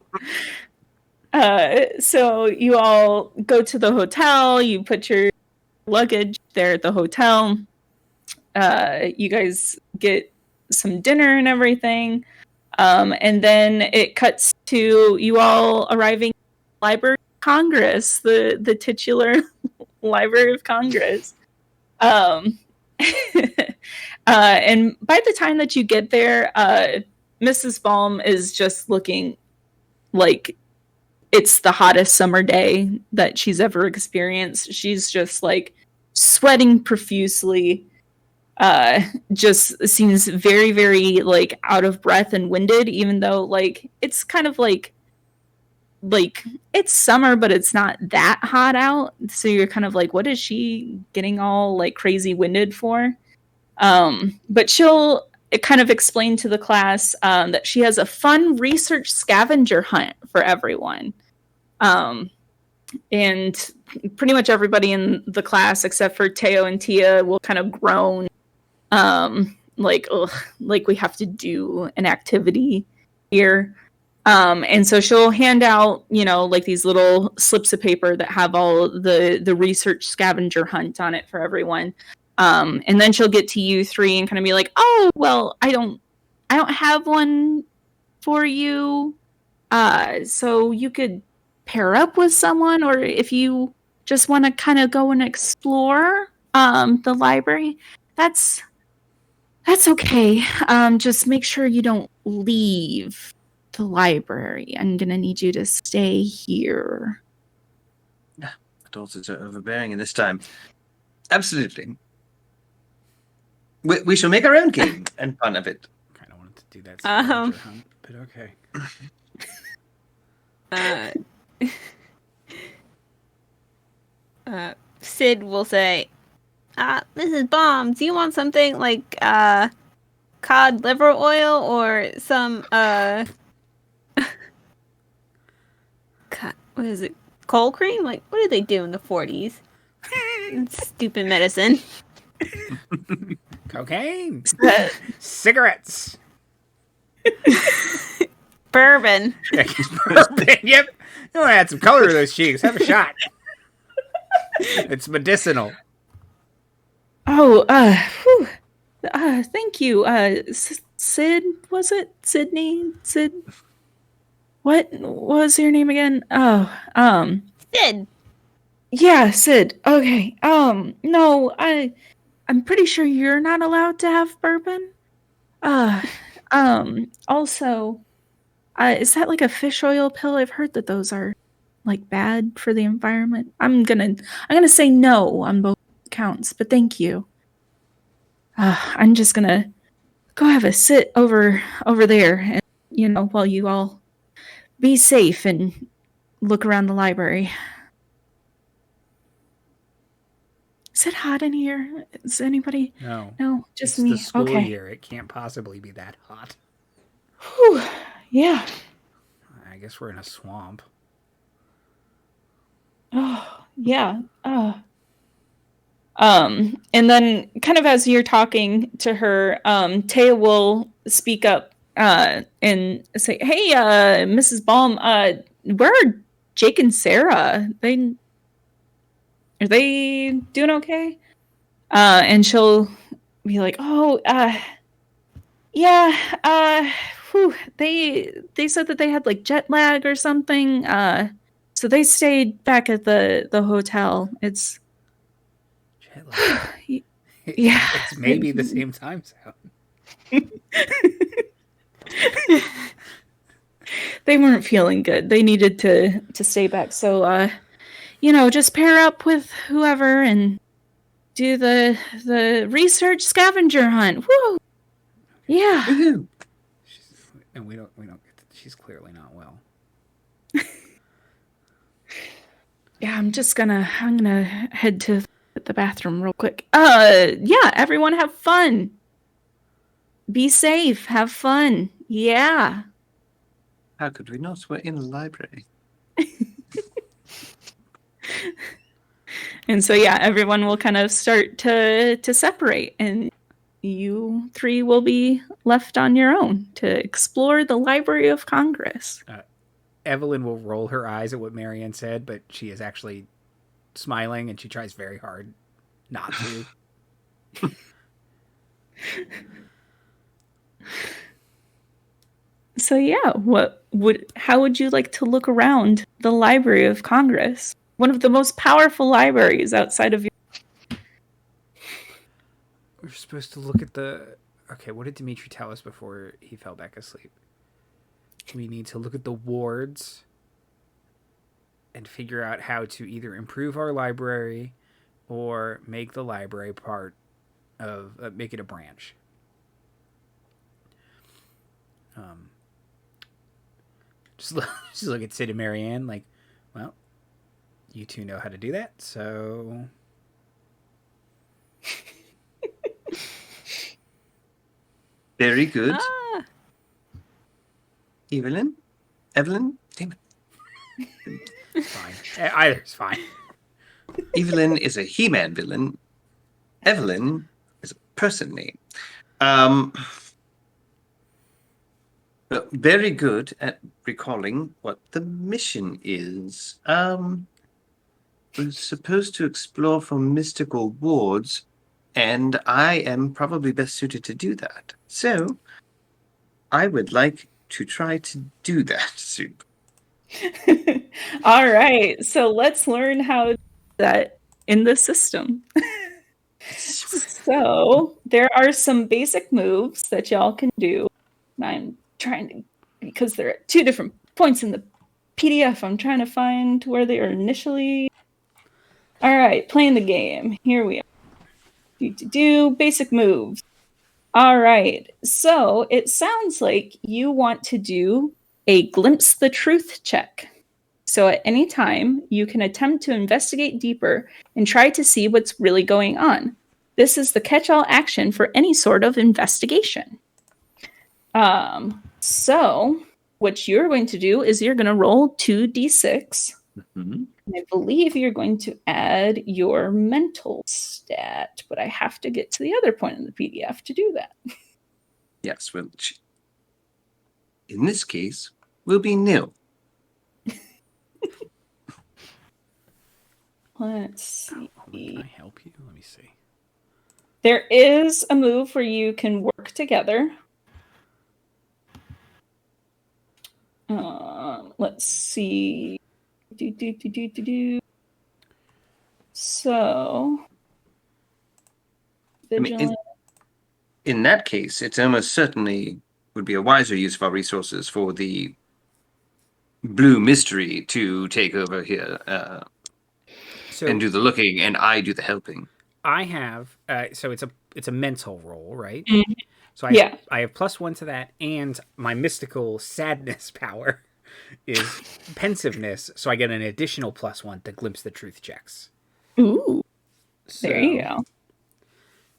So you all go to the hotel, you put your luggage there at the hotel. You guys get some dinner and everything. And then it cuts to you all arriving at the Library of Congress, the titular Library of Congress. And by the time that you get there, Mrs. Baum is just looking like it's the hottest summer day that she's ever experienced. She's just like sweating profusely. Just seems very, very like out of breath and winded, even though like it's kind of like it's summer, but it's not that hot out. So you're kind of like, what is she getting all like crazy winded for? But she'll kind of explain to the class that she has a fun research scavenger hunt for everyone. And pretty much everybody in the class, except for Teo and Tia, will kind of groan. Like we have to do an activity here. And so she'll hand out, like these little slips of paper that have all the research scavenger hunt on it for everyone. And then she'll get to you three and kind of be like, oh, well, I don't have one for you. So you could pair up with someone, or if you just want to kind of go and explore, the library, that's okay. Just make sure you don't leave the library. I'm going to need you to stay here. Adults are overbearing in this time. Absolutely. We shall make our own game and fun of it. Kind of wanted to do that scavenger hunt, but okay. Sid will say, Mrs. Baum, do you want something like cod liver oil or some what is it? Cold cream? Like, what did they do in the 40s? Stupid medicine. Cocaine. Cigarettes. Bourbon. Bourbon. Yep. You want to add some color to those cheeks. Have a shot. It's medicinal. Oh, whew. Thank you. Sid, was it? Sydney? Sid? What was your name again? Oh, Sid. yeah, Sid. Okay. No, I'm pretty sure you're not allowed to have bourbon. Uh, also, is that like a fish oil pill? I've heard that those are like bad for the environment. I'm gonna say no on both accounts, but thank you. I'm just gonna go have a sit over there, and while you all be safe and look around the library. Is it hot in here? Is anybody? No. No, just It's me. the school Okay. year. It can't possibly be that hot. Whew. Yeah. I guess we're in a swamp. Oh, yeah. And then kind of as you're talking to her, Taya will speak up and say, "Hey, Mrs. Baum, where are Jake and Sarah? Are they doing okay?" And she'll be like, "Oh, yeah, whew, they said that they had like jet lag or something. So they stayed back at the hotel. It's Jet lag. yeah, It's maybe the same time zone. they weren't feeling good. They needed to stay back. So just pair up with whoever and do the research scavenger hunt. Woo! Yeah. Woohoo! And we don't get she's clearly not well. Yeah, I'm gonna head to the bathroom real quick. Yeah, everyone have fun. Be safe, have fun. Yeah. How could we not? We're in a library. And so yeah, everyone will kind of start to separate, and you three will be left on your own to explore the Library of Congress. Evelyn will roll her eyes at what Marianne said, but she is actually smiling and she tries very hard not to. So yeah, how would you like to look around the Library of Congress? One of the most powerful libraries outside of your... We're supposed to look at the... Okay, what did Dimitri tell us before he fell back asleep? We need to look at the wards and figure out how to either improve our library or make the library part of... make it a branch. Just look at Sid and Marianne like, well, you two know how to do that, so... Very good. Ah. Evelyn? Damn it. Fine. Either's fine. Evelyn is a He-Man villain. Evelyn is a person name. Very good at recalling what the mission is. We're supposed to explore for mystical wards, and I am probably best suited to do that. So, I would like to try to do that, Soup. All right, so let's learn how to do that in the system. So there are some basic moves that y'all can do. I'm trying to, because they're at two different points in the PDF, I'm trying to find where they are initially. All right, playing the game. Here we are. Do basic moves. All right, so it sounds like you want to do a glimpse the truth check. So at any time, you can attempt to investigate deeper and try to see what's really going on. This is the catch-all action for any sort of investigation. So what you're going to do is you're going to roll 2d6. Mm-hmm. And I believe you're going to add your mental stat, but I have to get to the other point in the PDF to do that. Yes, well, in this case, will be nil. Let's see. Can I help you? Let me see. There is a move where you can work together. Let's see. So, I mean, vigilant. in that case, it's almost certainly would be a wiser use of our resources for the blue mystery to take over here and do the looking, and I do the helping. I have so it's a mental roll, right? Mhm. So I have +1 to that, and my mystical sadness power is pensiveness, so I get an additional +1 to glimpse the truth checks. Ooh, So, there you go.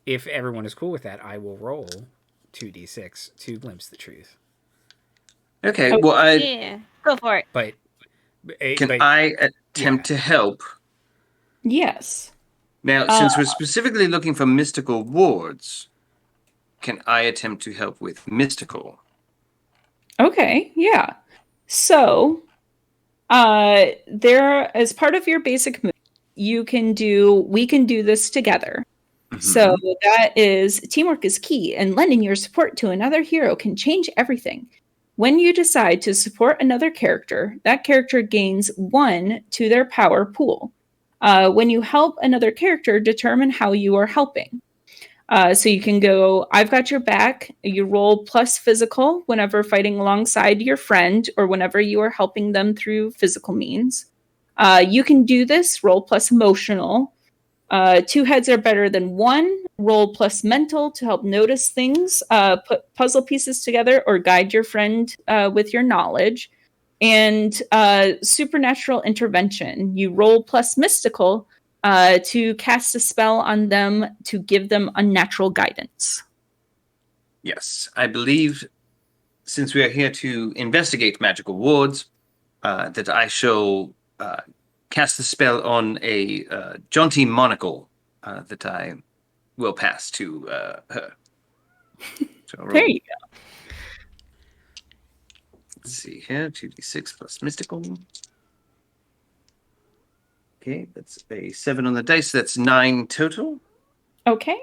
If everyone is cool with that, I will roll 2d6 to glimpse the truth. Okay, well, Yeah, go for it. But I attempt to help? Yes. Now, since we're specifically looking for mystical wards, can I attempt to help with mystical? Okay, yeah. So, there, as part of your basic move, we can do this together. Mm-hmm. So that is, teamwork is key, and lending your support to another hero can change everything. When you decide to support another character, that character gains 1 to their power pool. When you help another character, determine how you are helping. So you can go, I've got your back. You roll plus physical whenever fighting alongside your friend or whenever you are helping them through physical means. You can do this, roll plus emotional. 2 heads are better than 1. Roll plus mental to help notice things, put puzzle pieces together, or guide your friend with your knowledge. And supernatural intervention. You roll plus mystical to cast a spell on them to give them unnatural guidance. Yes, I believe since we are here to investigate magical wards, that I shall cast the spell on a jaunty monocle that I will pass to her. So There you go. Let's see here, 2d6 plus mystical. Okay, that's a 7 on the dice. That's 9 total. Okay.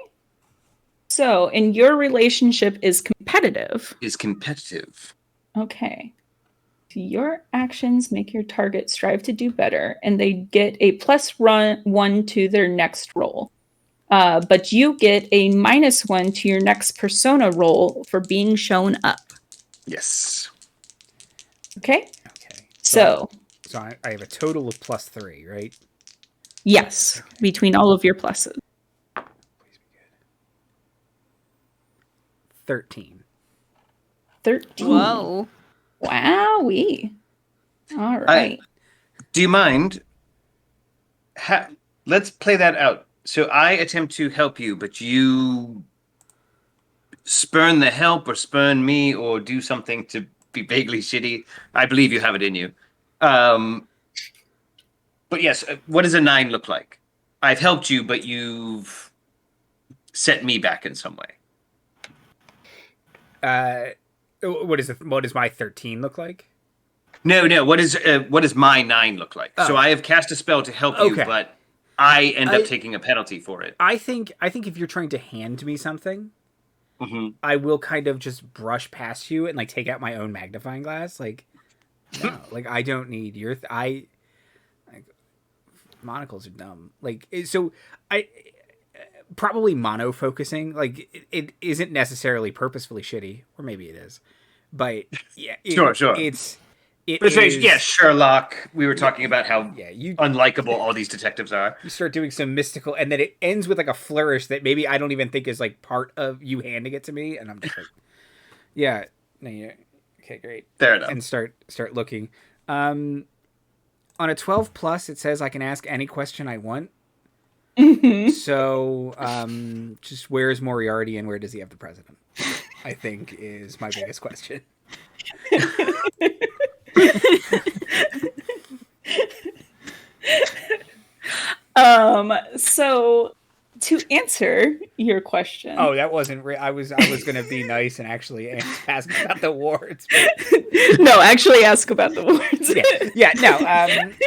So, and your relationship is competitive. Is competitive. Okay. Your actions make your target strive to do better, and they get a +1 to their next roll. But you get a -1 to your next persona roll for being shown up. Yes. Okay? Okay. So I have a total of +3, right? yes, okay. Between all of your pluses. Please be good. 13. 13. Whoa. Wowee. All right. Do you mind? Let's play that out. So I attempt to help you, but you spurn the help or spurn me or do something to be vaguely shitty. I believe you have it in you. But yes, what does a 9 look like? I've helped you, but you've set me back in some way. What does my 13 look like? No. What does my 9 look like? Oh. So I have cast a spell to help you, but I end up taking a penalty for it. I think if you're trying to hand me something, I will kind of just brush past you and like take out my own magnifying glass. Like, no, like I don't need your. Monocles are dumb. Like, so I probably mono focusing. Like, it isn't necessarily purposefully shitty, or maybe it is, but yeah, sure. Yes, Sherlock. We were talking about how unlikable all these detectives are. You start doing some mystical, and then it ends with like a flourish that maybe I don't even think is like part of you handing it to me, and I'm just like, yeah, no, yeah, okay, great, fair enough, and start looking. On a 12 plus, it says I can ask any question I want. Mm-hmm. So, just where is Moriarty and where does he have the president? I think is my biggest question. So to answer your question. Oh, that wasn't. I was gonna be nice and actually ask about the wards. No, actually ask about the wards. Yeah. No.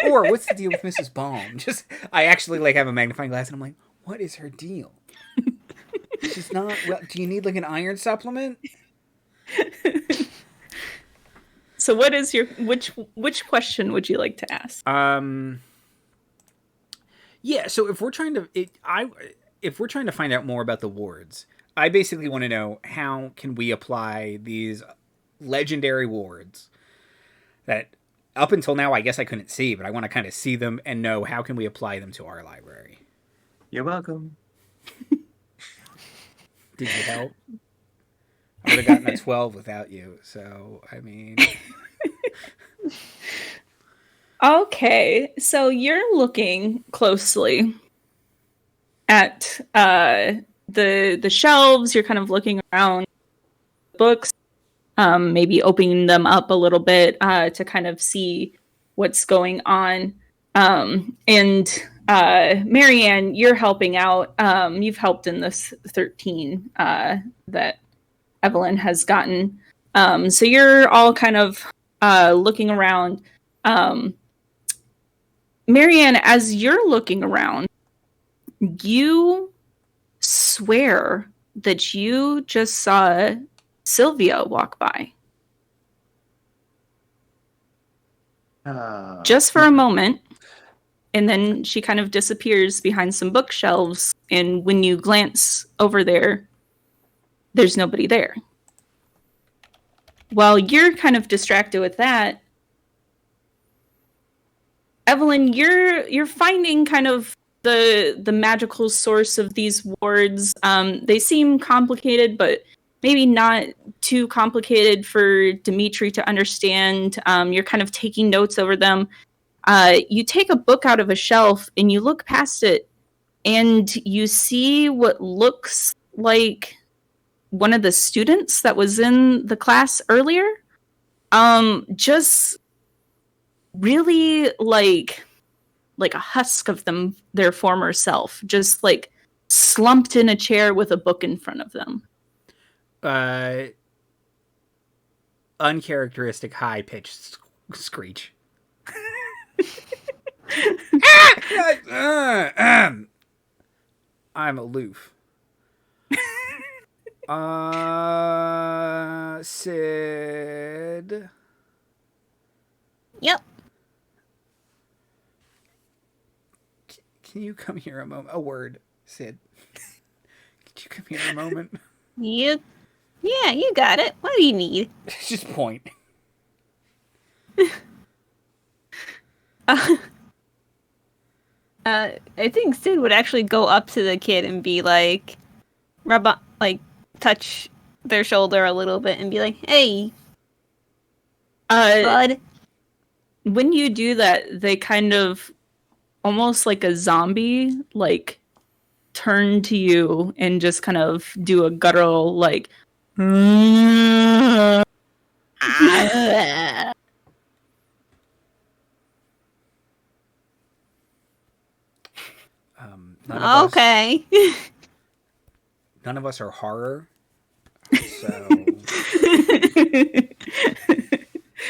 Or what's the deal with Mrs. Baum? Just I actually like have a magnifying glass and I'm like, what is her deal? She's not. Well, do you need like an iron supplement? So, what is your which question would you like to ask? Yeah. So if we're trying to find out more about the wards, I basically want to know how can we apply these legendary wards that up until now I guess I couldn't see, but I want to kind of see them and know how can we apply them to our library. You're welcome. Did you help? I would have gotten a 12 without you. So I mean. Okay, so you're looking closely at the shelves. You're kind of looking around books, maybe opening them up a little bit to kind of see what's going on. And Marianne, you're helping out. You've helped in this 13 that Evelyn has gotten. So you're all kind of looking around. Marianne, as you're looking around, you swear that you just saw Sylvia walk by. Just for a moment. And then she kind of disappears behind some bookshelves. And when you glance over there, there's nobody there. While you're kind of distracted with that, Evelyn, you're finding kind of the magical source of these wards. They seem complicated, but maybe not too complicated for Dimitri to understand. You're kind of taking notes over them. You take a book out of a shelf and you look past it and you see what looks like one of the students that was in the class earlier. Just really like a husk of their former self, just like slumped in a chair with a book in front of them. Uncharacteristic high-pitched screech. I'm aloof. Sid. Yep. Can you come here a moment? A word, Sid. Could you come here a moment? Yeah, you got it. What do you need? Just point. I think Sid would actually go up to the kid and be like, touch their shoulder a little bit and be like, "Hey, bud." When you do that, they kind of almost like a zombie, like turn to you and just kind of do a guttural like. Okay. None of us are horror, so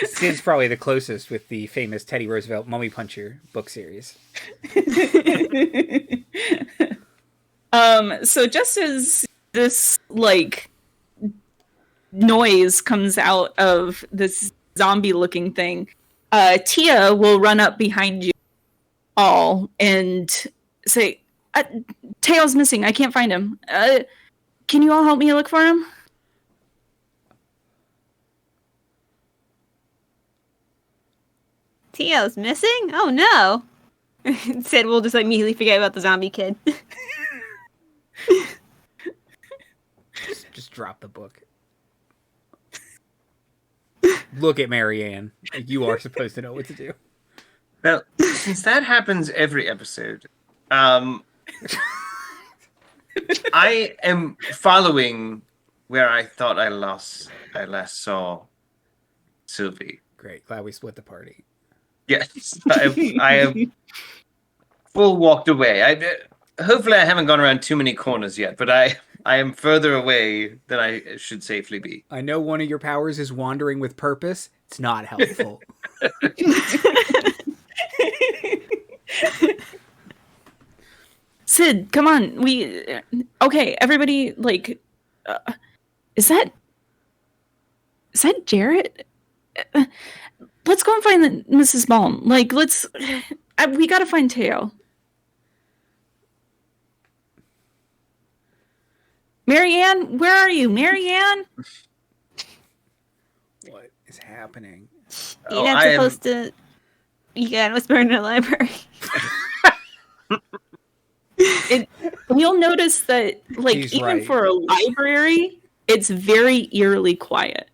Sid's probably the closest with the famous Teddy Roosevelt Mummy Puncher book series. So just as this like noise comes out of this zombie-looking thing, Tia will run up behind you all and say, Teo's missing. I can't find him. Can you all help me look for him? Teo's missing? Oh no. Sid will just immediately forget about the zombie kid. Just drop the book. Look at Marianne. You are supposed to know what to do. Well, since that happens every episode, I am following where I thought I last saw Sylvie. Great. Glad we split the party. Yes, I have full walked away. hopefully I haven't gone around too many corners yet, but I am further away than I should safely be. I know one of your powers is wandering with purpose. It's not helpful. Sid, come on. Okay, everybody, like, is that Jarrett? Let's go and find Mrs. Baum. Like, we gotta find Teo. Marianne, where are you? Marianne? What is happening? You're not supposed to. You gotta whisper in the library. You'll notice that, like, He's even right. for a library, it's very eerily quiet.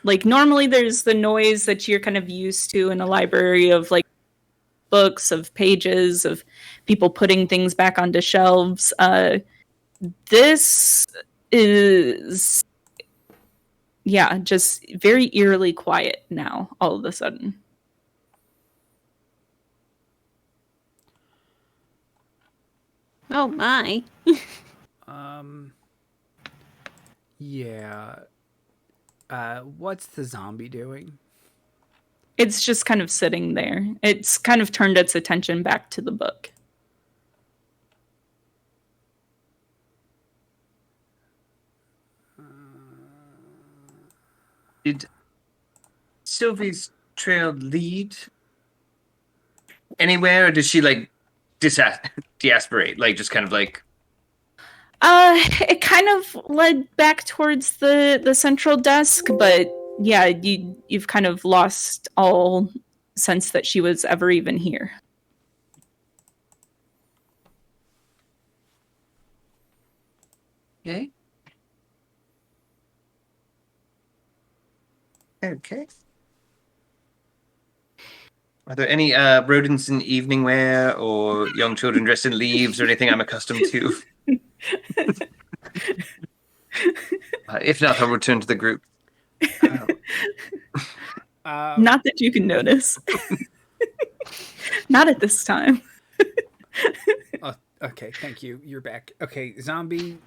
Like, normally there's the noise that you're kind of used to in a library of, like, books, of pages, of people putting things back onto shelves. This is, yeah, just very eerily quiet now, all of a sudden. Oh my. Yeah. What's the zombie doing? It's just kind of sitting there. It's kind of turned its attention back to the book. Did Sylvie's trail lead anywhere, or does she like deaspirate? Like just kind of like It kind of led back towards the central desk, but yeah, you've kind of lost all sense that she was ever even here. okay. Okay. Are there any rodents in evening wear or young children dressed in leaves or anything I'm accustomed to? If not, I'll return to the group. Not that you can notice. Not at this time. Okay, thank you. You're back. Okay, zombie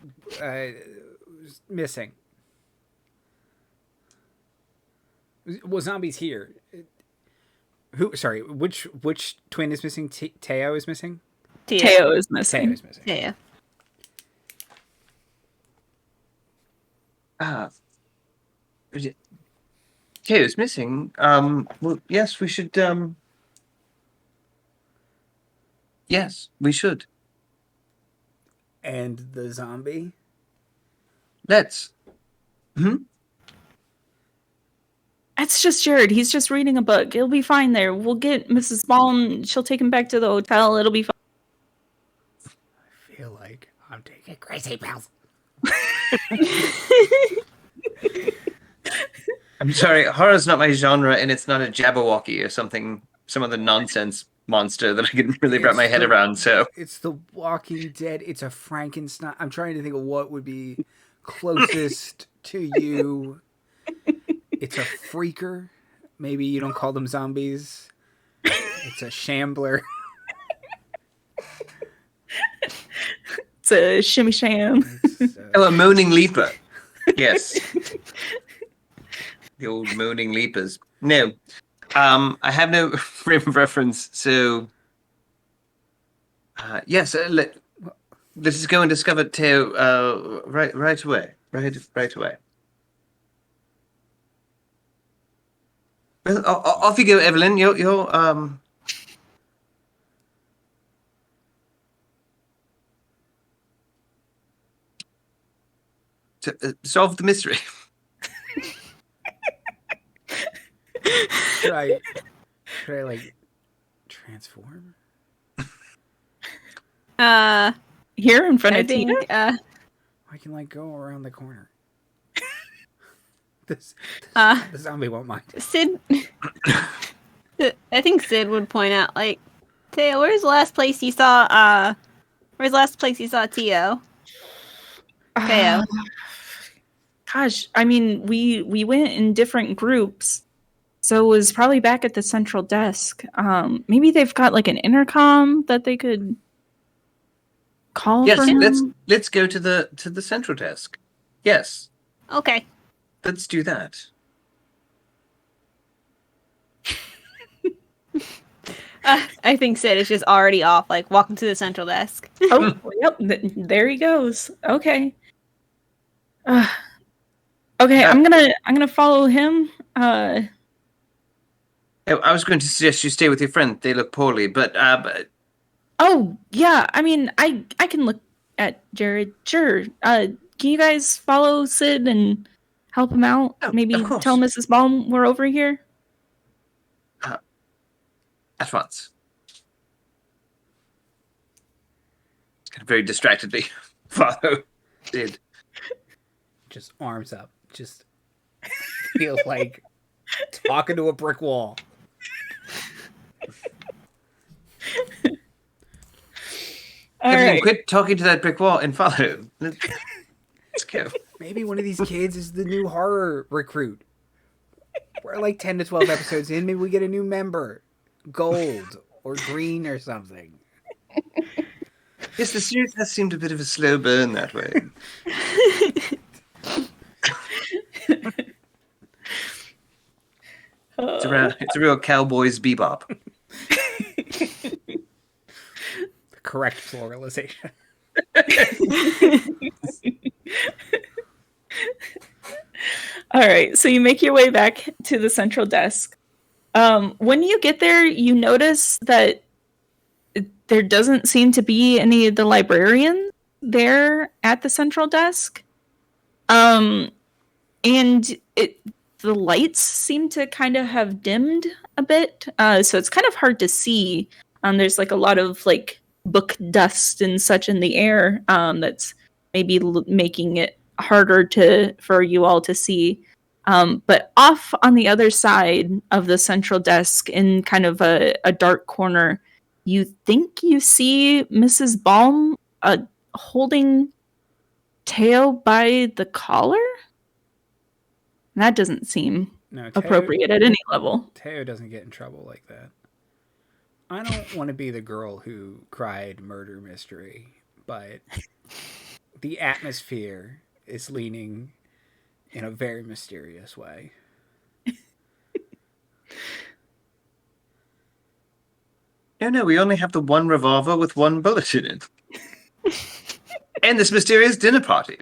missing. Well, zombie's here. Who? Sorry, which twin is missing? Teo is missing. Teo is missing. Teo is missing. Yeah. Teo's missing. Well, yes, we should. Yes, we should. And the zombie. Let's. That's just Jared. He's just reading a book. He'll be fine there. We'll get Mrs. Baum. She'll take him back to the hotel. It'll be fine. I feel like I'm taking crazy pills. I'm sorry, horror's not my genre, and it's not a Jabberwocky or something, some other nonsense monster that I can really wrap my head around. So it's The Walking Dead. It's a Frankenstein. I'm trying to think of what would be closest to you. It's a freaker. Maybe you don't call them zombies. It's a shambler. It's a shimmy sham. a moaning leaper. Yes. The old moaning leapers. No. I have no frame of reference, so yes, let's go and discover Teo right away. Right away. Well, off you go, Evelyn. You're to solve the mystery. Should I like transform? Here in front I of think Tina? I can like go around the corner. The zombie won't mind. Sid. I think Sid would point out, like, Teo, where's the last place you saw? Where's the last place you saw Teo? Gosh, I mean, we went in different groups. So it was probably back at the central desk. Maybe they've got like an intercom that they could call Yes, for him. let's go to the central desk. Yes, Okay. let's do that. I think Sid is just already off. Like, welcome to the central desk. Oh, yep. There he goes. Okay. Okay, I'm gonna follow him. I was going to suggest you stay with your friend. They look poorly, but Oh yeah. I mean, I can look at Jared. Sure. Can you guys follow Sid and help him out? Oh, Maybe of course. tell Mrs. Baum we're over here. at once. Kind of very distractedly follow Sid. Just arms up. Just feel like talking to a brick wall. Everyone, quit talking to that brick wall and follow. Let's go. Maybe one of these kids is the new horror recruit. We're like 10 to 12 episodes in. Maybe we get a new member. Gold or green or something. Yes, the series has seemed a bit of a slow burn that way. It's a real Cowboys Bebop. The correct pluralization. All right, so you make your way back to the central desk. When you get there, you notice that there doesn't seem to be any of the librarians there at the central desk. And the lights seem to kind of have dimmed a bit, so it's kind of hard to see. There's like a lot of like book dust and such in the air that's maybe making it harder for you all to see. But off on the other side of the central desk, in kind of a dark corner, you think you see Mrs. Baum holding Teo by the collar? That doesn't seem appropriate at any level. Teo doesn't get in trouble like that. I don't want to be the girl who cried murder mystery, but the atmosphere is leaning in a very mysterious way. No, we only have the one revolver with one bullet in it. And this mysterious dinner party.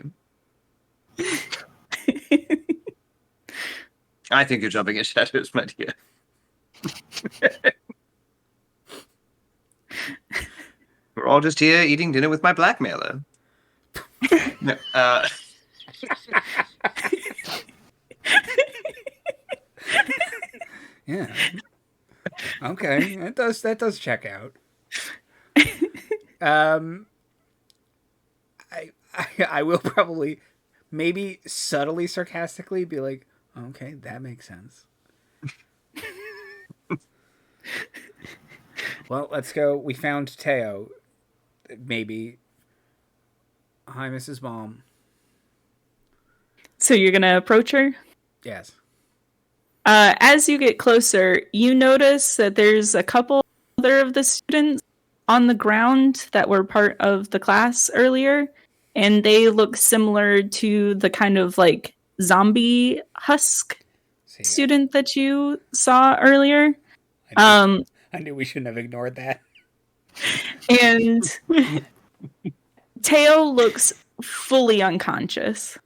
I think you're jumping at shadows, my dear. We're all just here eating dinner with my blackmailer. No, Yeah. Okay, that does check out. I will probably, maybe subtly sarcastically, be like, okay, that makes sense. Well, let's go. We found Teo. Maybe. Hi, Mrs. Baum. So you're gonna approach her? Yes. As you get closer, you notice that there's a couple other of the students on the ground that were part of the class earlier, and they look similar to the kind of like zombie husk student that you saw earlier. I knew we shouldn't have ignored that. And Teo looks fully unconscious.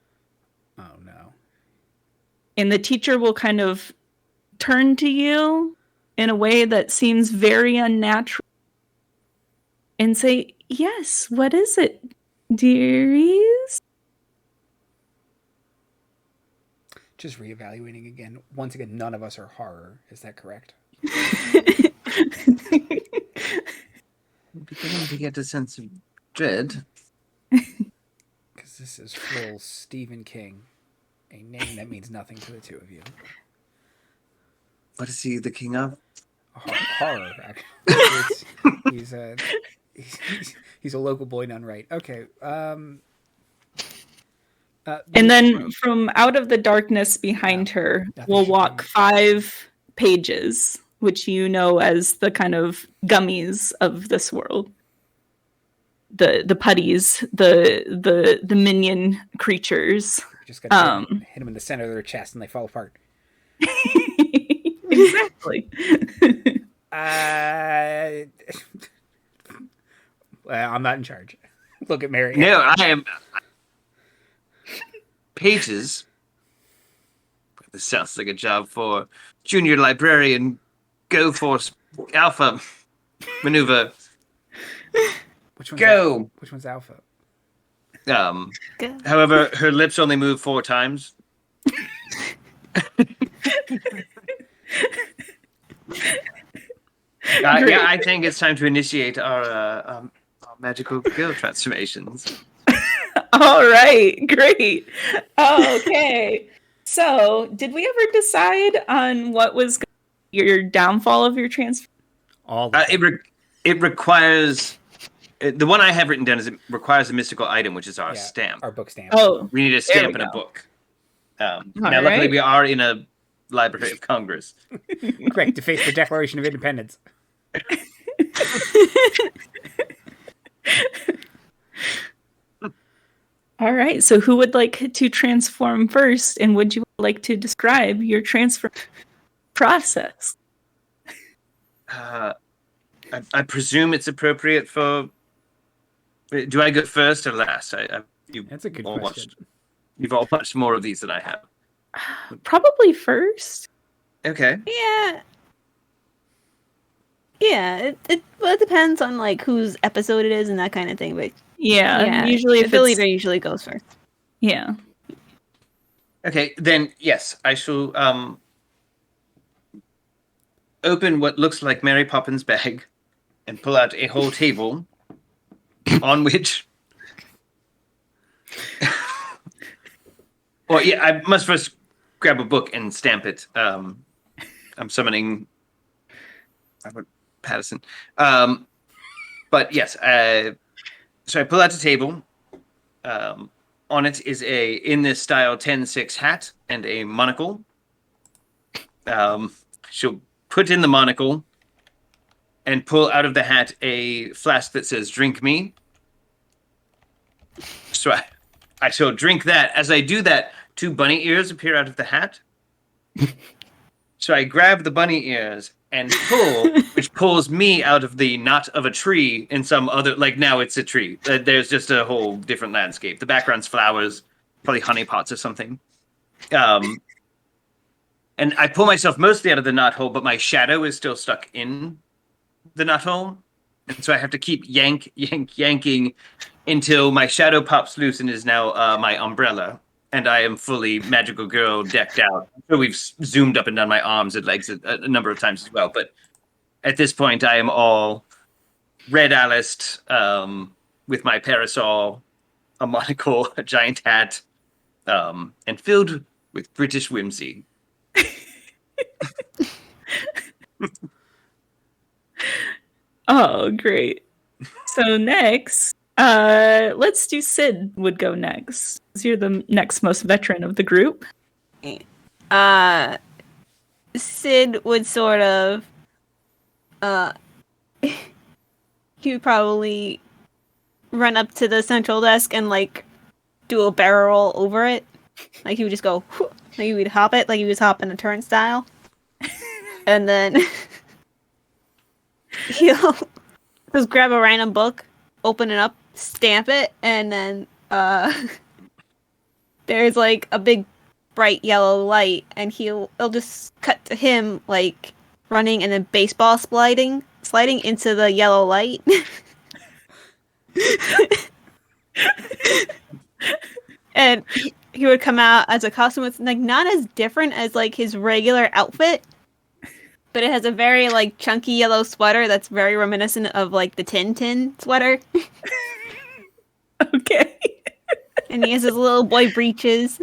Oh no. And the teacher will kind of turn to you in a way that seems very unnatural and say, "Yes, what is it, dearies?" Just reevaluating again. Once again, none of us are horror. Is that correct? I'm beginning to get a sense of dread. Because this is full Stephen King. A name that means nothing to the two of you. What is he the king of? Horror, actually. He's a local boy done right. Okay. And then from out of the darkness behind her will walk 5 pages, which you know as the kind of gummies of this world. The putties, the minion creatures. Just gotta hit them in the center of their chest and they fall apart. Exactly. Well, I'm not in charge. Look at Mary. No, I am. Pages. This sounds like a job for junior librarian. Go Force Alpha maneuver. Which one's Go. Which one's Alpha? Go. However, her lips only move 4 times. Yeah, I think it's time to initiate our magical girl transformations. All right, great. Okay. So, did we ever decide on what was your downfall of your transfer? All It requires... the one I have written down is it requires a mystical item, which is our stamp. Our book stamp. Oh, We need a stamp in a book. Now, luckily, right. we are in a Library of Congress. Correct, to face the Declaration of Independence. All right. So, who would like to transform first, and would you like to describe your transfer process? I presume it's appropriate for... Do I go first or last? That's a good question. You've all watched more of these than I have. Probably first. Okay. Yeah. Yeah, it depends on like whose episode it is and that kind of thing, but Yeah. Usually, the if it's leader usually goes first. yeah. Okay, then yes, I shall open what looks like Mary Poppins' bag and pull out a whole table on which... Well, yeah, I must first grab a book and stamp it. I'm summoning Patterson. But yes, so I pull out a table. On it is in this style 10-6 hat and a monocle. She'll put in the monocle and pull out of the hat a flask that says "Drink me." So I shall drink that. As I do that, 2 bunny ears appear out of the hat. So I grab the bunny ears and pull, which pulls me out of the knot of a tree in some other... Like, now it's a tree. There's just a whole different landscape. The background's flowers, probably honey pots or something. And I pull myself mostly out of the knot hole, but my shadow is still stuck in the knot hole. And so I have to keep yanking until my shadow pops loose and is now my umbrella. And I am fully magical girl decked out. So we've zoomed up and down my arms and legs a number of times as well. But at this point, I am all red Aliced with my parasol, a monocle, a giant hat, and filled with British whimsy. Oh, great. So next, let's do Sid would go next. 'Cause you're the next most veteran of the group. Sid would sort of he would probably run up to the central desk and like do a barrel roll over it. Like he would just go whoo, like he would hop it like he was hopping a turnstile. And then he'll just grab a random book, open it up, stamp it, and then there's like a big bright yellow light, and it'll just cut to him like running and then baseball sliding into the yellow light. And he would come out as a costume with like not as different as like his regular outfit, but it has a very like chunky yellow sweater that's very reminiscent of like the Tintin sweater. Okay. And he has his little boy breeches.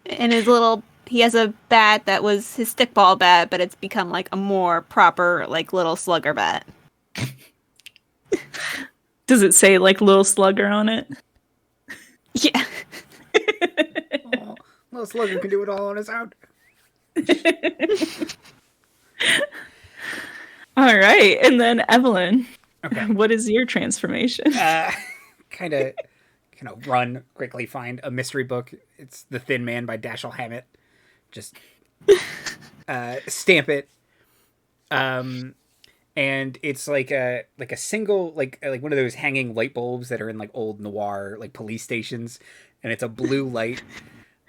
And he has a bat that was his stickball bat, but it's become like a more proper like little slugger bat. Does it say like little slugger on it? Yeah. Oh, little slugger can do it all on his own. All right, and then Evelyn, Okay. what is your transformation? Kind of run quickly, find a mystery book. It's The Thin Man by Dashiell Hammett. Just stamp it. And it's like a single like one of those hanging light bulbs that are in like old noir like police stations, and it's a blue light.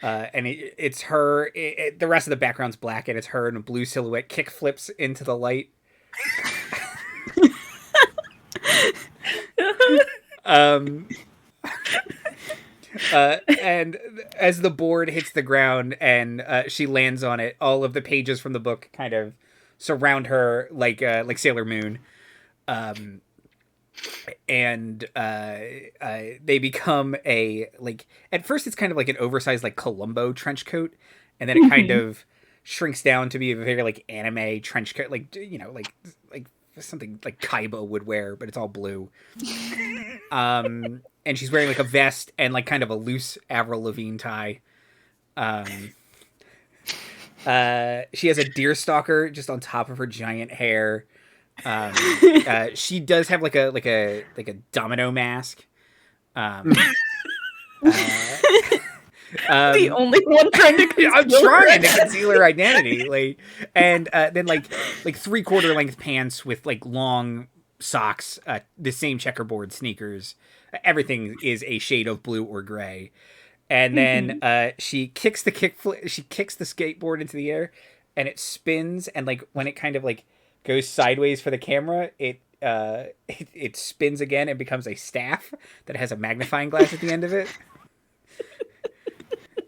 And it's her. The rest of the background's black, and it's her in a blue silhouette kick flips into the light. And as the board hits the ground and she lands on it, all of the pages from the book kind of surround her like Sailor Moon. And they become a like at first it's kind of like an oversized like Columbo trench coat, and then it kind of shrinks down to be a very like anime trench coat, like like something like Kaiba would wear, but it's all blue. And she's wearing like a vest and like kind of a loose Avril Lavigne tie. She has a deerstalker just on top of her giant hair. She does have like a domino mask. The only one trying to conceal I'm trying to conceal her identity, like, and then like 3/4 length pants with like long socks, the same checkerboard sneakers. Everything is a shade of blue or gray, and then she kicks the skateboard into the air, and it spins, and like when it kind of like goes sideways for the camera, it spins again and becomes a staff that has a magnifying glass at the end of it.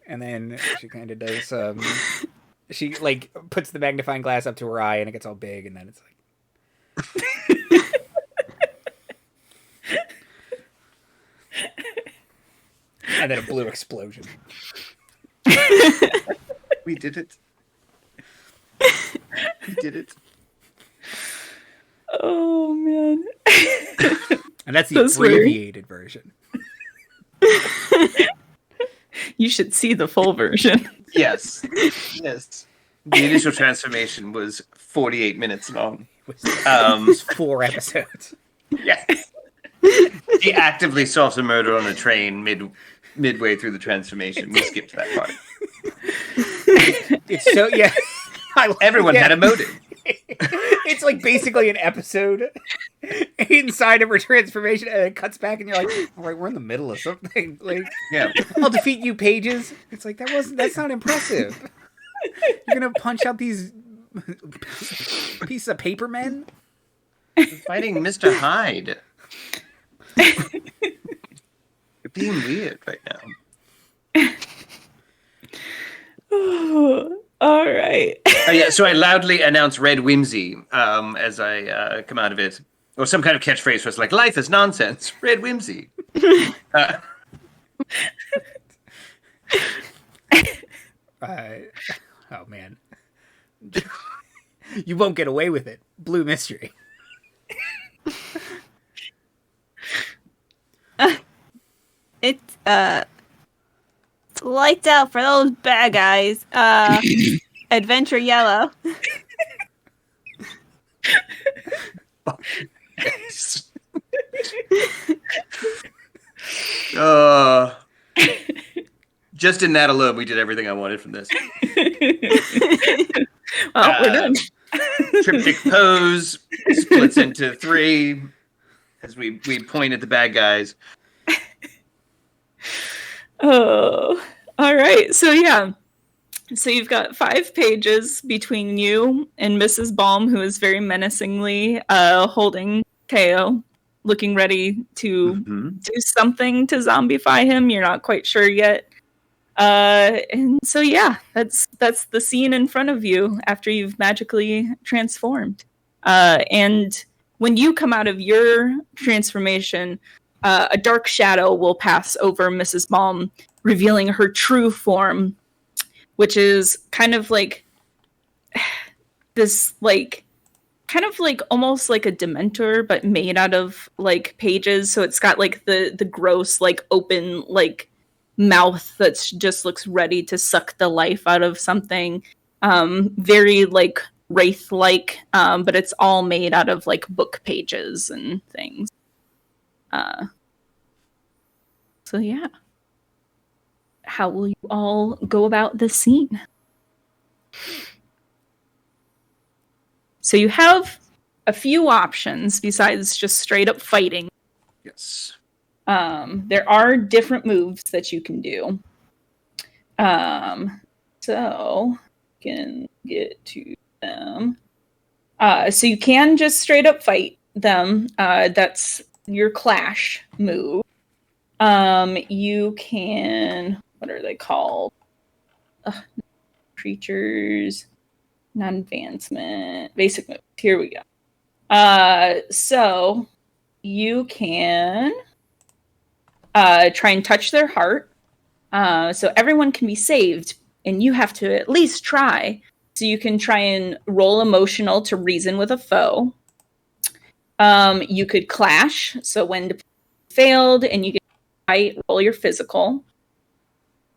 And then she kind of does she like puts the magnifying glass up to her eye and it gets all big, and then it's like and then a blue explosion. We did it. We did it. Oh man. And that's the abbreviated version. You should see the full version. Yes. Yes. The initial transformation was 48 minutes long. It was 4 episodes. Yes. He actively solves a murder on a train midway through the transformation. We skipped that part. It's so yeah. Everyone had a motive. It's like basically an episode inside of her transformation, and it cuts back, and you're like, all right, we're in the middle of something. Like, Yeah. I'll defeat you, pages. It's like that's not impressive. You're gonna punch out these pieces of paper men? Fighting Mr. Hyde. You're being weird right now. All right. Yeah, so I loudly announce Red Whimsy as I come out of it. Or some kind of catchphrase where it's like, life is nonsense. Red Whimsy. Oh, man. You won't get away with it. Blue Mystery. It's lights out for those bad guys. Adventure Yellow. Just in that alone, we did everything I wanted from this. Well, we're done. Triptych pose splits into 3 as we point at the bad guys. Oh, all right. So yeah. So you've got 5 pages between you and Mrs. Baum, who is very menacingly holding Teo, looking ready to do something to zombify him. You're not quite sure yet. And so yeah, that's the scene in front of you after you've magically transformed. And when you come out of your transformation, a dark shadow will pass over Mrs. Baum, revealing her true form, which is kind of like this, like, kind of like almost like a Dementor, but made out of like pages. So it's got like the gross, like open, like mouth that just looks ready to suck the life out of something. very like wraith-like, but it's all made out of like book pages and things. So yeah. How will you all go about this scene? So you have a few options besides just straight up fighting. Yes. There are different moves that you can do. So you can get to them. So you can just straight up fight them. That's your clash move. You can, what are they called? Creatures, non-advancement, basic moves. Here we go. So you can try and touch their heart. So everyone can be saved, and you have to at least try. So you can try and roll emotional to reason with a foe. You could clash. So when failed and you get fight, roll your physical.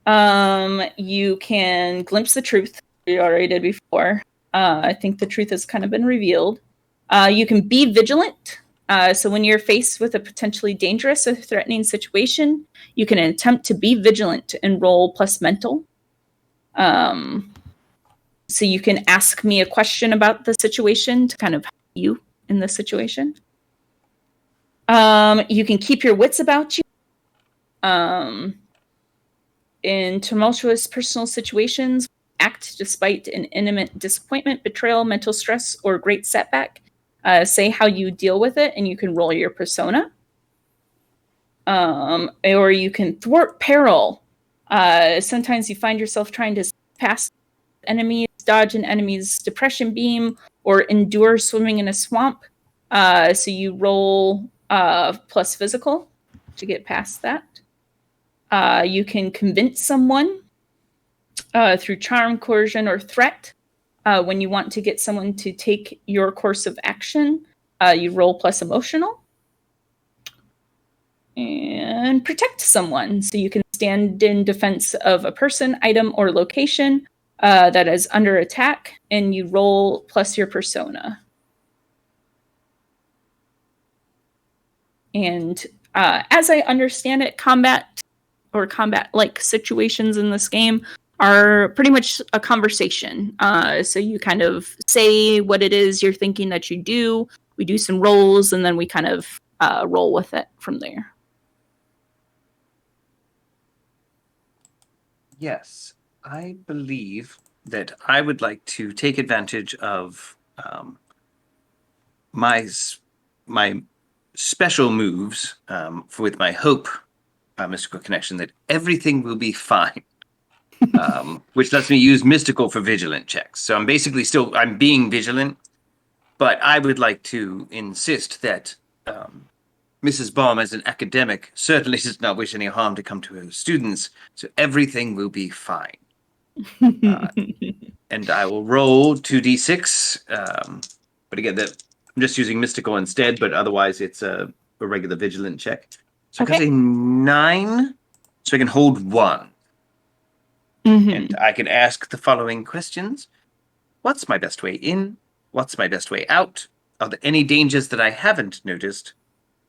You can glimpse the truth. We already did before. I think the truth has kind of been revealed. You can be vigilant. So when you're faced with a potentially dangerous or threatening situation, you can attempt to be vigilant and roll plus mental. So you can ask me a question about the situation to kind of help you in the situation. You can keep your wits about you. In tumultuous personal situations, act despite an imminent disappointment, betrayal, mental stress, or great setback. Say how you deal with it, and you can roll your persona. Or you can thwart peril. Sometimes you find yourself trying to pass enemies, dodge an enemy's depression beam, or endure swimming in a swamp. So you roll plus physical to get past that. You can convince someone through charm, coercion, or threat. When you want to get someone to take your course of action, you roll plus emotional. And protect someone. So you can stand in defense of a person, item, or location that is under attack, and you roll plus your persona. And as I understand it, combat-like situations in this game are pretty much a conversation. So you kind of say what it is you're thinking that you do. We do some rolls, and then we kind of roll with it from there. Yes, I believe that I would like to take advantage of my special moves with my hope mystical connection that everything will be fine, which lets me use mystical for vigilant checks. So I'm basically I'm being vigilant, but I would like to insist that Mrs. Baum, as an academic, certainly does not wish any harm to come to her students, so everything will be fine. And I will roll 2d6. But again, I'm just using mystical instead, but otherwise it's a regular vigilant check. So Okay. I got a 9, so I can hold 1. Mm-hmm. And I can ask the following questions. What's my best way in? What's my best way out? Are there any dangers that I haven't noticed?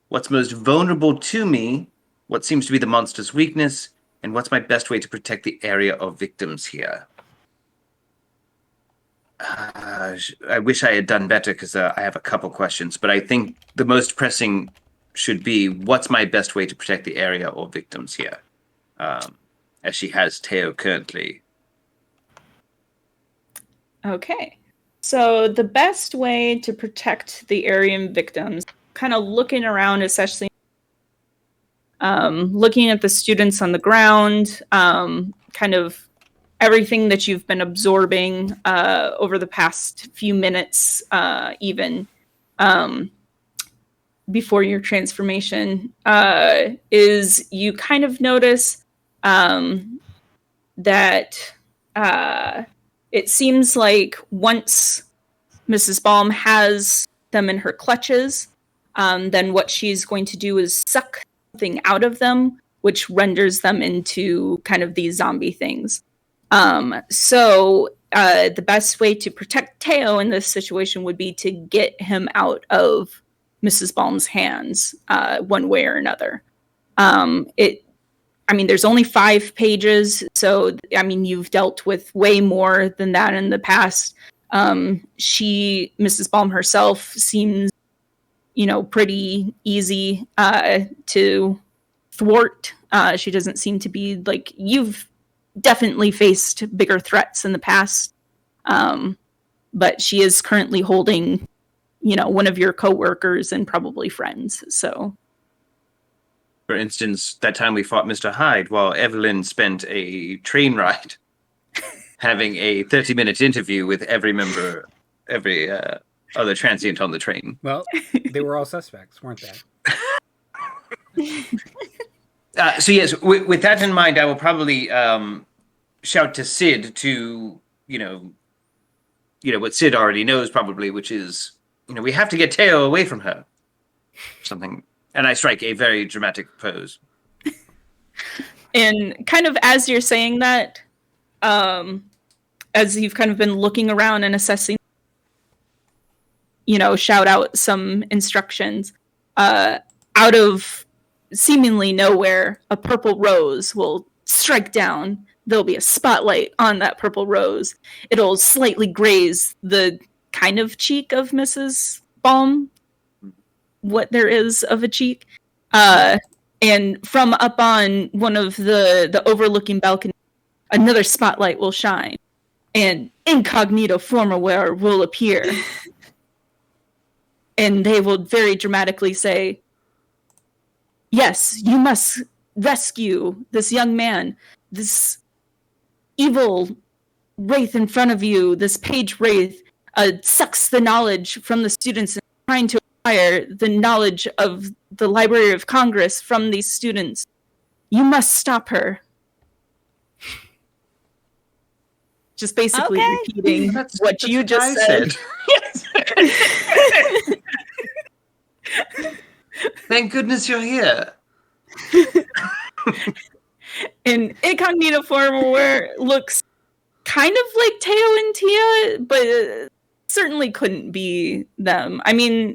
What's most vulnerable to me? What seems to be the monster's weakness? And what's my best way to protect the area of victims here? I wish I had done better because I have a couple questions, but I think the most pressing should be, what's my best way to protect the area or victims here? As she has Teo currently. Okay. So the best way to protect the area and victims, kind of looking around, especially looking at the students on the ground, kind of everything that you've been absorbing over the past few minutes, even before your transformation, is you kind of notice that it seems like once Mrs. Baum has them in her clutches, then what she's going to do is suck something out of them, which renders them into kind of these zombie things. So the best way to protect Teo in this situation would be to get him out of Mrs. Baum's hands, one way or another. There's only 5 pages, so you've dealt with way more than that in the past. Mrs. Baum herself seems, pretty easy to thwart. She doesn't seem to be like, you've definitely faced bigger threats in the past, but she is currently holding, one of your coworkers and probably friends. So, for instance, that time we fought Mr. Hyde while Evelyn spent a train ride having a 30-minute interview with every other transient on the train. Well, they were all suspects, weren't they? So yes, with that in mind, I will probably shout to Sid to, what Sid already knows probably, which is, we have to get Teo away from her. Something. And I strike a very dramatic pose. And kind of as you're saying that, as you've kind of been looking around and assessing, shout out some instructions, out of seemingly nowhere, a purple rose will strike down. There'll be a spotlight on that purple rose. It'll slightly graze the kind of cheek of Mrs. Baum, what there is of a cheek. And from up on one of the overlooking balcony, another spotlight will shine. And incognito formerware will appear. And they will very dramatically say, yes, you must rescue this young man, this evil wraith in front of you, this page wraith, sucks the knowledge from the students and trying to acquire the knowledge of the Library of Congress from these students. You must stop her. Just basically repeating what you just said. Thank goodness you're here. And incognito formalware looks kind of like Teo and Tia, but certainly couldn't be them.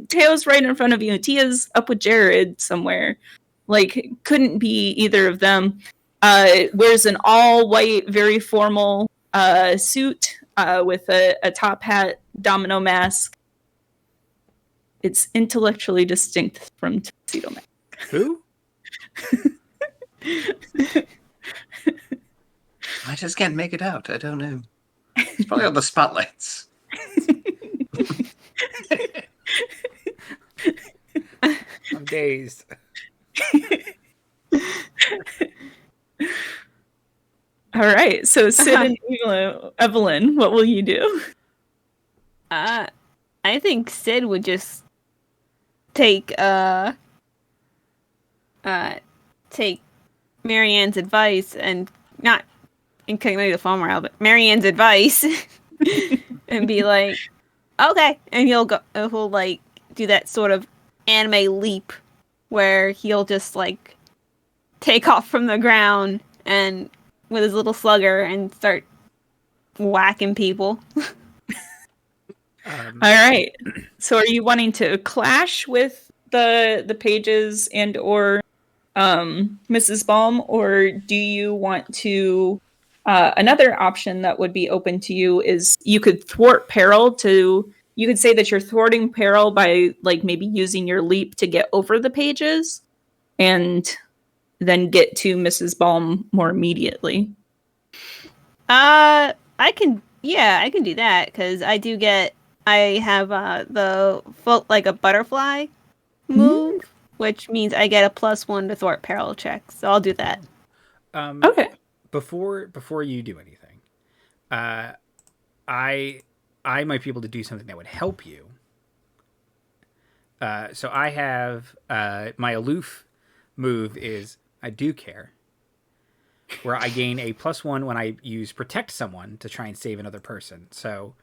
Teo's right in front of you. Tia's up with Jared somewhere. Couldn't be either of them. Wears an all-white, very formal suit with a top hat, domino mask. It's intellectually distinct from Tuxedo Mask. Who? I just can't make it out. I don't know. It's probably on the spotlights. I'm dazed. All right. So Sid and Evelyn, what will you do? I think Sid would just take Marianne's advice, and not incognito formal, but Marianne's advice, and be like, okay, and he'll do that sort of anime leap where he'll just take off from the ground and with his little slugger and start whacking people. All right. So are you wanting to clash with the pages and or Mrs. Baum, or do you want to another option that would be open to you is you could thwart peril you could say that you're thwarting peril by maybe using your leap to get over the pages and then get to Mrs. Baum more immediately. I can do that because I have the float like a butterfly move, which means I get a +1 to thwart peril check. So I'll do that. Okay. Before you do anything, I might be able to do something that would help you. So I have my aloof move is I do care, where I gain a +1 when I use protect someone to try and save another person. So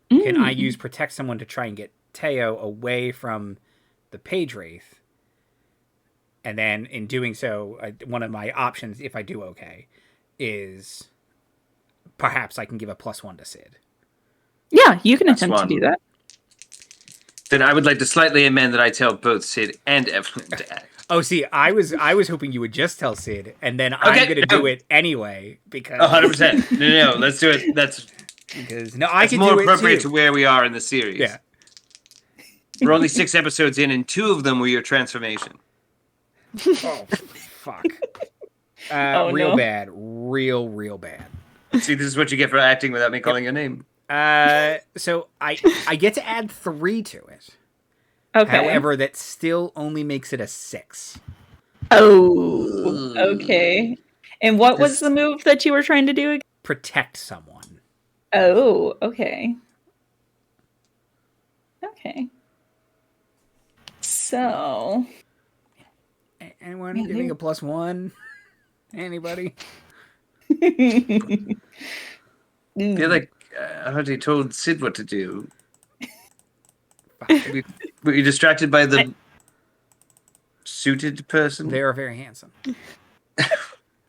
can I use protect someone to try and get Teo away from the page wraith? And then in doing so, one of my options, if I do okay, is perhaps I can give a +1 to Sid. Yeah, you can That's attempt one. to do that. Then I would like to slightly amend that I tell both Sid and Evelyn to act. Oh, see, I was hoping you would just tell Sid, and then I'm Okay, going to no. do it anyway because 100%. No, let's do it. That's I can more do appropriate it to too. where we are in the series. Yeah. We're only 6 episodes in, and 2 of them were your transformation. Oh, fuck. Oh, real no. bad. Real bad. See, this is what you get for acting without me calling your name. So I get to add 3 to it. Okay. However, that still only makes it a 6. Oh, okay. And what was This- the move that you were trying to do again? Protect someone. Oh, okay. Okay. So, Anyone giving a +1? Anybody? I feel like I already told Sid what to do. Were you distracted by the suited person? They are very handsome.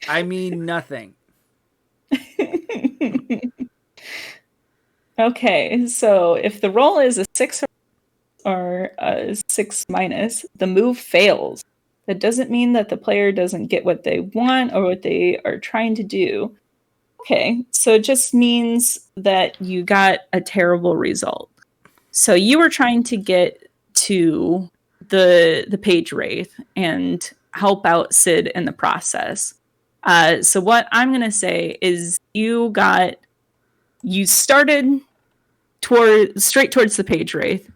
I mean nothing. Okay, so if the roll is a 6 or a 6-, the move fails. That doesn't mean that the player doesn't get what they want or what they are trying to do. Okay, so it just means that you got a terrible result. So you were trying to get to the page wraith and help out Sid in the process. So what I'm gonna say is you started straight towards the page wraith,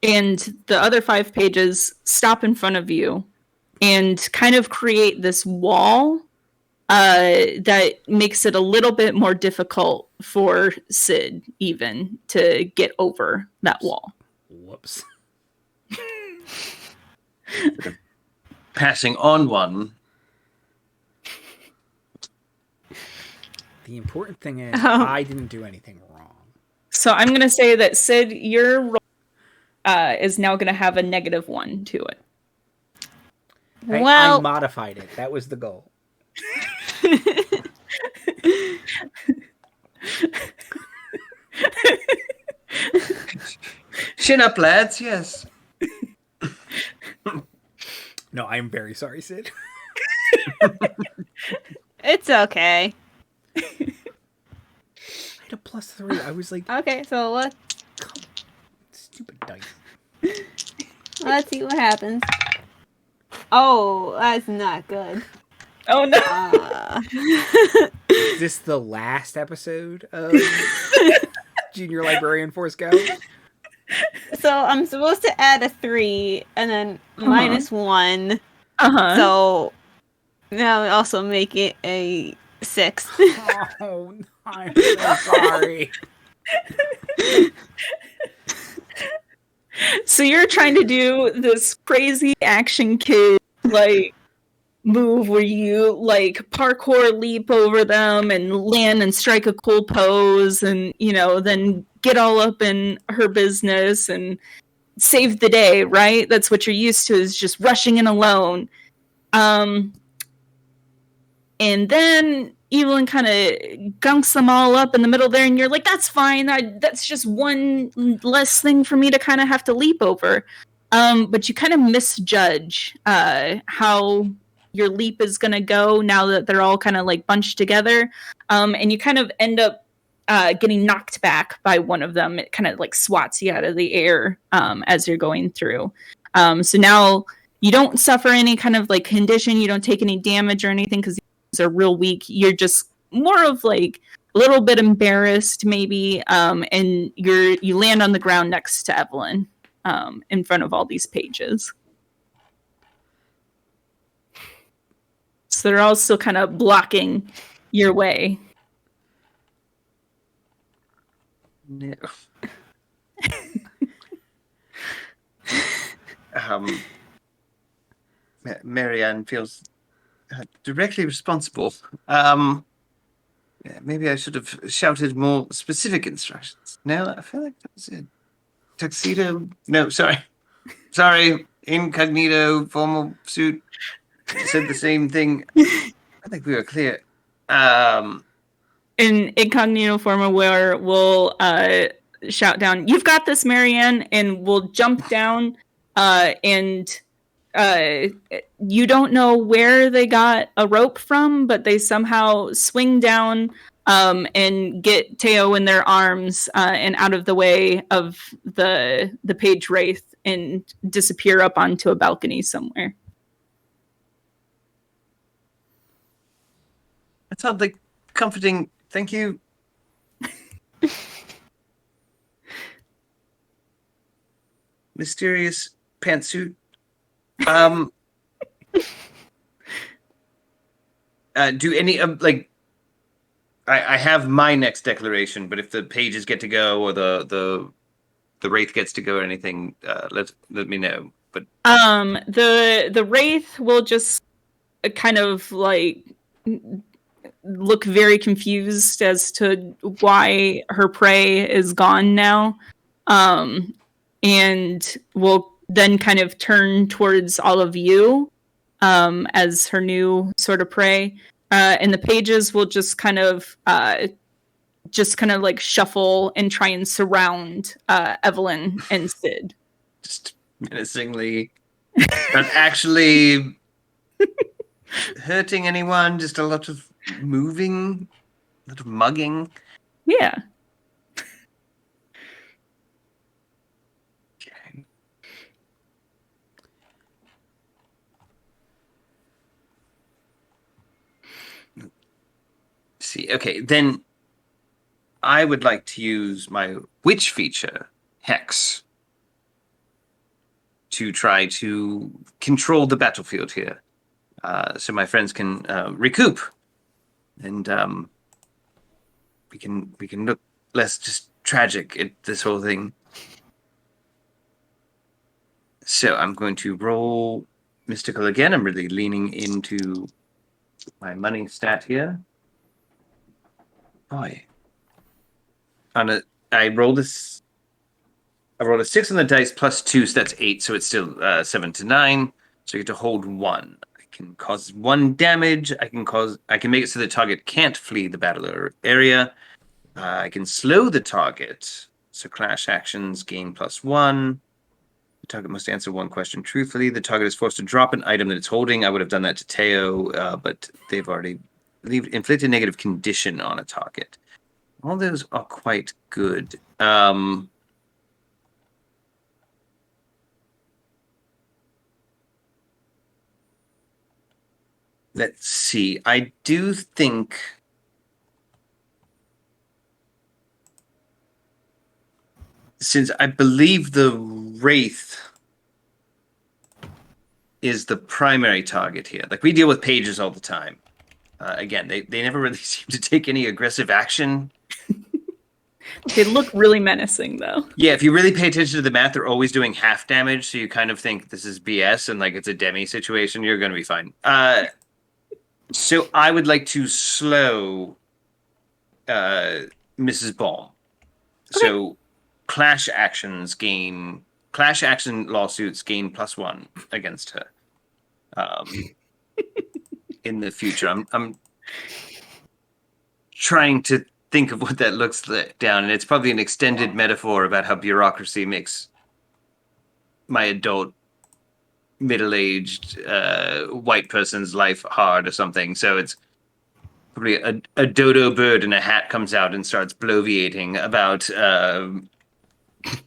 and the other 5 pages stop in front of you and kind of create this wall that makes it a little bit more difficult for Sid even to get over that wall. Whoops. Passing on one. The important thing is I didn't do anything wrong. So I'm going to say that Sid, your roll is now going to have a -1 to it. I modified it. That was the goal. Chin up, lads. Yes. No, I am very sorry, Sid. It's okay. I had a +3. I was like, Okay, so stupid dice. let's see what happens. Oh, that's not good. Oh no. Is this the last episode of Junior Librarian for Scout? So I'm supposed to add a 3 and then -1. So now we also make it a 6. Oh, I'm so sorry. So you're trying to do this crazy action kid like move where you like parkour leap over them and land and strike a cool pose and then get all up in her business and save the day, right? That's what you're used to, is just rushing in alone. And then Evelyn kind of gunks them all up in the middle there, and you're like, that's fine. That's just one less thing for me to kind of have to leap over. But you kind of misjudge how your leap is going to go now that they're all kind of like bunched together. And you kind of end up getting knocked back by one of them. It kind of like swats you out of the air as you're going through. So now you don't suffer any kind of like condition. You don't take any damage or anything because are real weak. You're just more of like a little bit embarrassed maybe, and you land on the ground next to Evelyn in front of all these pages. So they're all still kind of blocking your way. No. Marianne feels directly responsible. Maybe I should have shouted more specific instructions. No, I feel like that was it. Tuxedo? No, sorry. Sorry. Incognito, formal suit. Said the same thing. I think we were clear. in incognito form where we'll shout down, "You've got this, Marianne," and we'll jump down and you don't know where they got a rope from, but they somehow swing down and get Teo in their arms and out of the way of the page wraith and disappear up onto a balcony somewhere. That sounds like comforting. Thank you. Mysterious pantsuit. Do any like? I have my next declaration, but if the pages get to go or the wraith gets to go or anything, let me know. But the wraith will just kind of like look very confused as to why her prey is gone now, and will then kind of turn towards all of you as her new sort of prey. And the pages will just kind of like shuffle and try and surround Evelyn and Sid. Just menacingly, not actually hurting anyone, just a lot of moving, a lot of mugging. Yeah. Okay. See, okay, then I would like to use my witch feature, Hex, to try to control the battlefield here, so my friends can recoup, and we can look less just tragic at this whole thing. So I'm going to roll mystical again. I'm really leaning into my money stat here. Boy, I rolled a 6 on the dice plus 2, so that's 8. So it's still 7 to 9. So you get to hold 1. I can cause 1 damage. I can make it so the target can't flee the battle area. I can slow the target. So clash actions gain +1. The target must answer 1 question truthfully. The target is forced to drop an item that it's holding. I would have done that to Teo, but they've already inflicted negative condition on a target. All those are quite good. Let's see. I do think since I believe the wraith is the primary target here. Like, we deal with pages all the time. Again, they never really seem to take any aggressive action. They look really menacing, though. Yeah, if you really pay attention to the math, they're always doing half damage, so you kind of think this is BS and like it's a demi situation. You're going to be fine. So I would like to slow Mrs. Baum. Okay. So clash action lawsuits gain +1 against her. In the future, I'm trying to think of what that looks like down, and it's probably an extended metaphor about how bureaucracy makes my adult, middle-aged white person's life hard or something. So it's probably a dodo bird in a hat comes out and starts bloviating about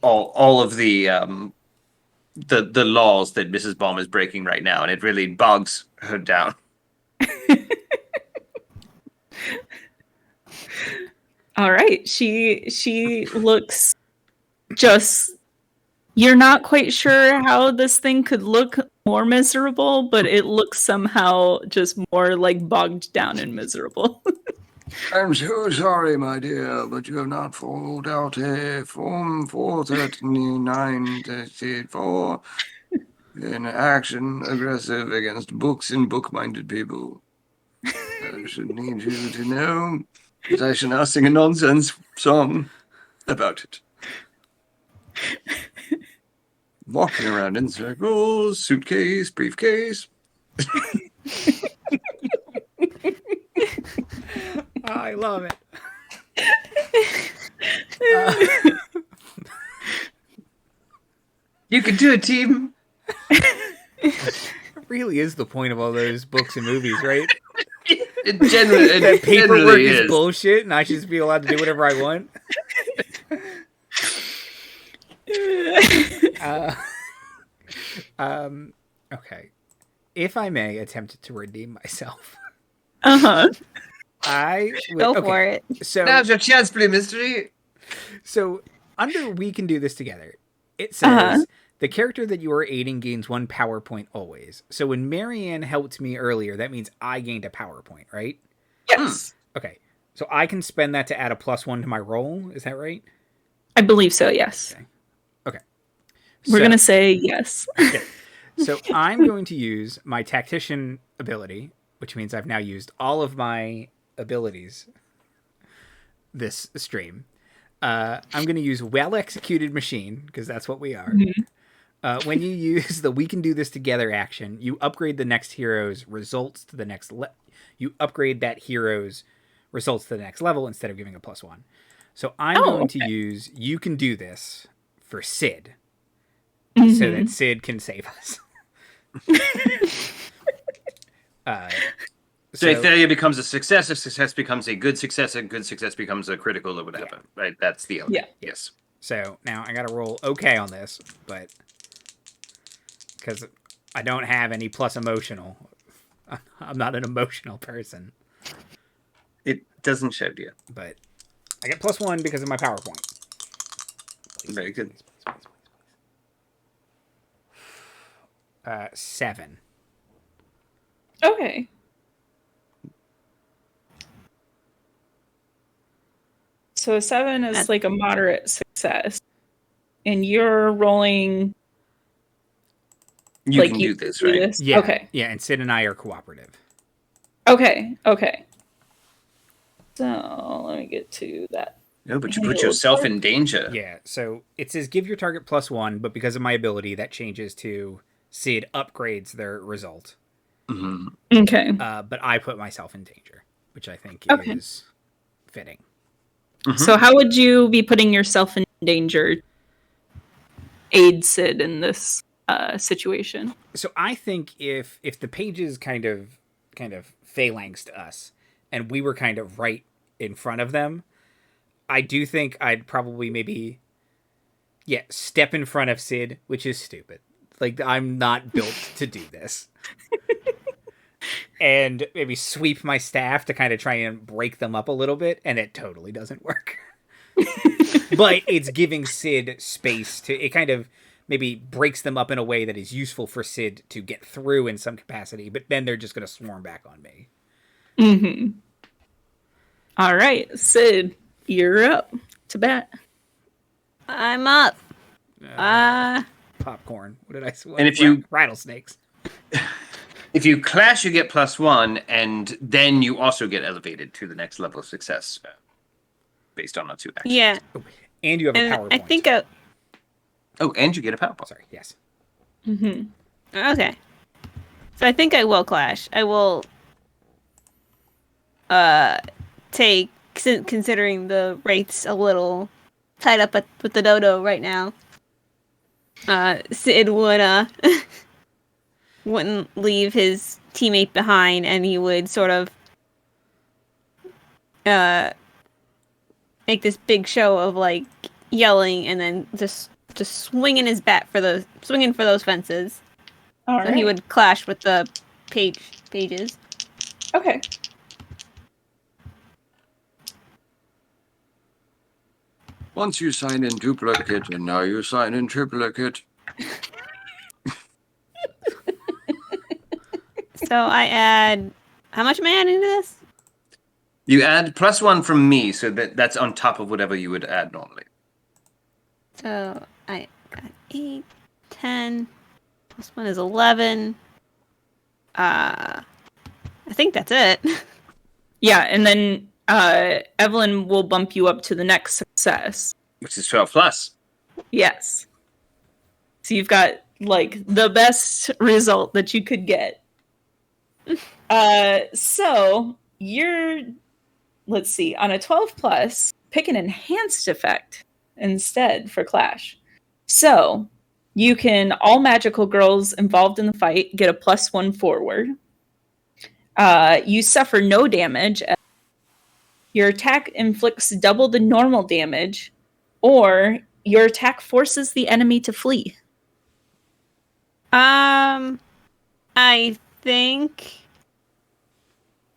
all of the laws that Mrs. Baum is breaking right now, and it really bogs her down. All right. She looks just, you're not quite sure how this thing could look more miserable, but it looks somehow just more like bogged down and miserable. I'm so sorry, my dear, but you have not filled out a Form 439-4 in action aggressive against books and book-minded people. I should need you to know that I shall now sing a nonsense song about it. Walking around in circles, suitcase, briefcase. I love it. You can do it, team. It really is the point of all those books and movies, right? It generally, That paperwork generally is bullshit, and I should just be allowed to do whatever I want. Okay. If I may attempt to redeem myself, I would, Go okay, for it. So Now's your chance, play mystery. So under we can do this together, it says the character that you are aiding gains 1 power point always. So when Marianne helped me earlier, that means I gained a power point, right? Yes. Okay. So I can spend that to add a +1 to my roll. Is that right? I believe so, yes. Okay. We're going to say yes. Okay. So I'm going to use my tactician ability, which means I've now used all of my abilities this stream. I'm going to use well-executed machine, because that's what we are. When you use the we can do this together action, you upgrade the next hero's results to the next you upgrade that hero's results to the next level instead of giving a +1. So I'm going to use you can do this for Sid, so that Sid can save us. So if failure becomes a success, if success becomes a good success, and good success becomes a critical or whatever. Right? That's the element. Yeah. Yes. So now I got to roll okay on this, but because I don't have any plus emotional, I'm not an emotional person. It doesn't show you. But I get +1 because of my PowerPoint. Very good. 7. Okay. So a 7 is like a moderate success. And you're rolling. You can do this, right? Yeah. Okay. Yeah, and Sid and I are cooperative. Okay. So let me get to that. No, but you put yourself in danger. Yeah, so it says give your target +1, but because of my ability, that changes to Sid upgrades their result. Okay. But I put myself in danger, which I think is fitting. So how would you be putting yourself in danger, aid Sid in this situation? So I think if the pages kind of phalanxed us, and we were kind of right in front of them, I do think I'd probably maybe step in front of Sid, which is stupid. Like, I'm not built to do this. And maybe sweep my staff to kind of try and break them up a little bit, and it totally doesn't work. But it's giving Sid space to, it kind of maybe breaks them up in a way that is useful for Sid to get through in some capacity, but then they're just going to swarm back on me. All right, Sid, you're up to bat. I'm up. Popcorn. What did I say? And if you rattlesnakes. If you clash, you get +1, and then you also get elevated to the next level of success based on our 2 actions. Yeah. And you have a And power I point. think Oh, and you get a power point. Sorry, yes. okay. So I think I will clash. I will take, considering the rates a little tied up with the dodo right now. Sid would wouldn't leave his teammate behind, and he would sort of make this big show of like yelling, and then just swinging his bat for those fences. All so right. he would clash with the pages. Okay. Once you sign in duplicate, and now you sign in triplicate. So I add. How much am I adding to this? You add +1 from me, so that's on top of whatever you would add normally. So I got 8, 10, +1 is 11. I think that's it. Yeah, and then Evelyn will bump you up to the next success. Which is 12+. Yes. So you've got like the best result that you could get. So you're let's see. On a 12 plus, pick an enhanced effect instead for Clash. So you can, all magical girls involved in the fight get a +1 forward. You suffer no damage. Your attack inflicts double the normal damage, or your attack forces the enemy to flee. I think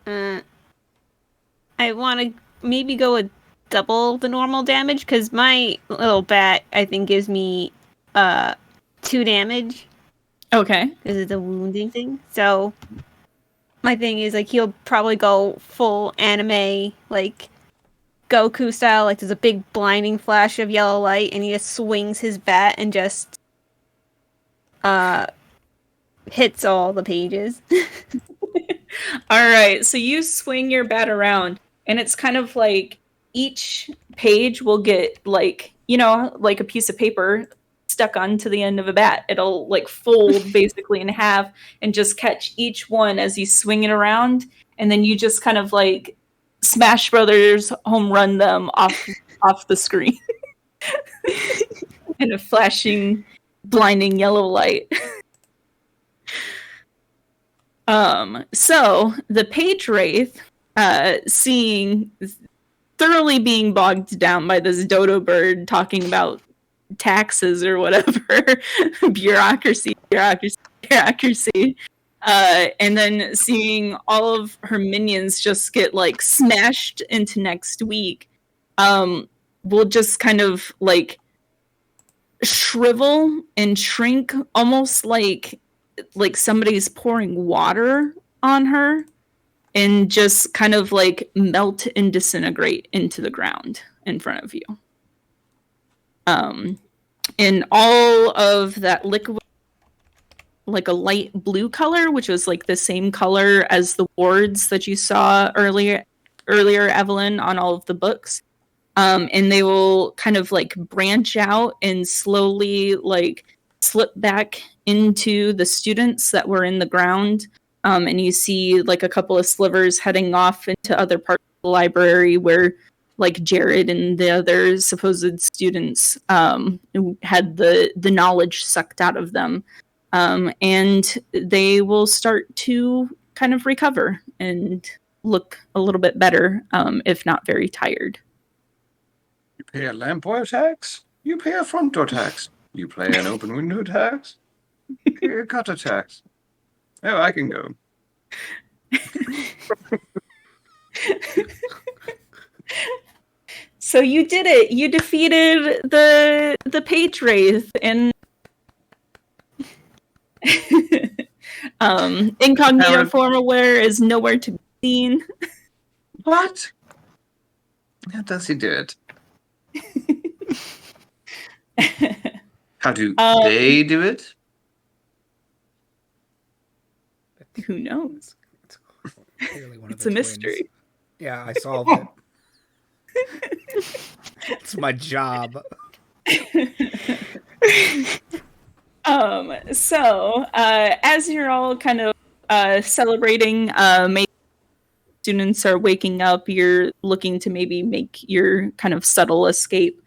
I want to maybe go with double the normal damage because my little bat I think gives me 2 damage Okay. because it's a wounding thing. So my thing is like he'll probably go full anime like Goku style, like there's a big blinding flash of yellow light and he just swings his bat and just hits all the pages. All right, so you swing your bat around, and it's kind of like each page will get like, you know, like a piece of paper stuck onto the end of a bat. It'll like fold basically in half and just catch each one as you swing it around, and then you just kind of like Smash Brothers home run them off the screen in a flashing, blinding yellow light. So the page wraith, thoroughly being bogged down by this dodo bird talking about taxes or whatever, bureaucracy, and then seeing all of her minions just get like smashed into next week, will just kind of like shrivel and shrink almost like somebody's pouring water on her and just kind of like melt and disintegrate into the ground in front of you. And all of that liquid, like a light blue color, which was like the same color as the wards that you saw earlier, Evelyn, on all of the books. And they will kind of like branch out and slowly like slip back into the students that were in the ground. And you see like a couple of slivers heading off into other parts of the library where like Jared and the other supposed students had the knowledge sucked out of them. And they will start to kind of recover and look a little bit better, if not very tired. You pay a lamp door tax? You pay a front door tax. You pay an open window tax? You pay a gutter tax. Oh, I can go. So you did it. You defeated the page wraith, and incognito form aware is nowhere to be seen. What? How does he do it? How do they do it? Who knows? It's clearly one of It's the a twins. mystery. Yeah, I solved it. It's my job. So as you're all kind of celebrating, maybe students are waking up, you're looking to maybe make your kind of subtle escape.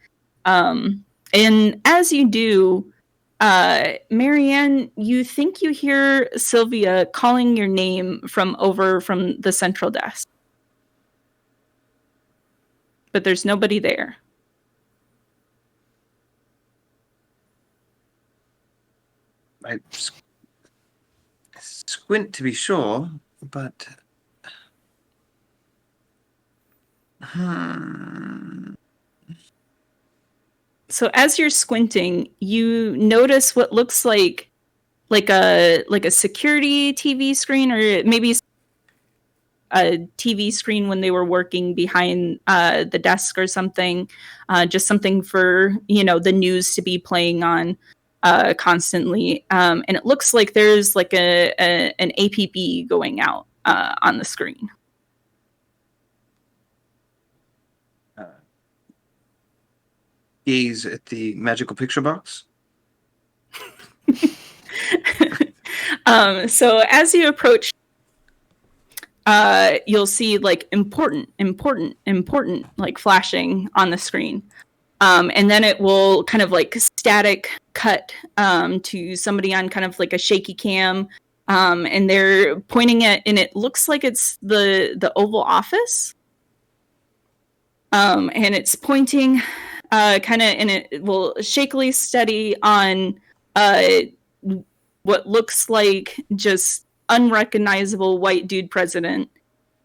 And as you do, Marianne, you think you hear Sylvia calling your name from the central desk. But there's nobody there. I squint to be sure, but... So as you're squinting, you notice what looks like a security TV screen, or maybe a TV screen when they were working behind the desk or something, just something for the news to be playing on constantly, and it looks like there's like an APB going out on the screen. Gaze at the magical picture box. So as you approach, you'll see like important, like flashing on the screen. And then it will kind of like static cut to somebody on kind of like a shaky cam. And they're pointing at, and it looks like it's the Oval Office. And it's pointing kind of, and it will shakily steady on what looks like just unrecognizable white dude president.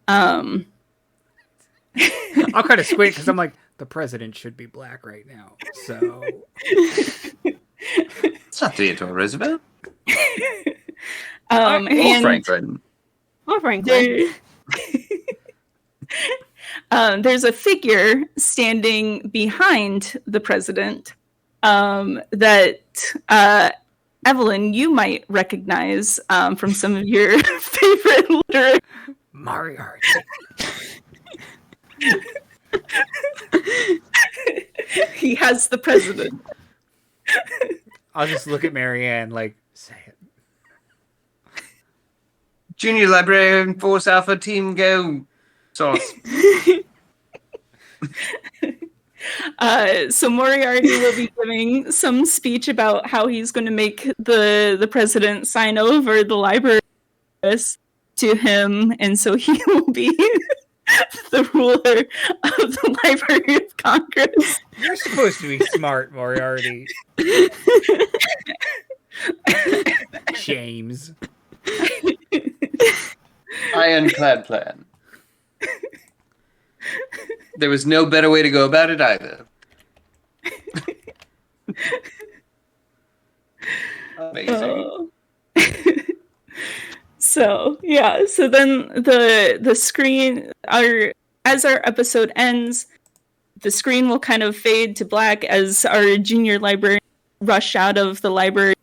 I'll kind of squint because I'm like, the president should be black right now. So It's not Theodore Roosevelt. And Franklin. Or Franklin. There's a figure standing behind the president that Evelyn, you might recognize from some of your favorite literature. Moriarty. He has the president. I'll just look at Marianne like, say it. Junior Librarian, Force Alpha, Team Go. Sauce. So Moriarty will be giving some speech about how he's going to make the president sign over the library to him, and so he will be the ruler of the Library of Congress. You're supposed to be smart, Moriarty. James. Ironclad plan. There was no better way to go about it either. Amazing. So then the screen, as our episode ends, the screen will kind of fade to black as our junior librarian rush out of the library,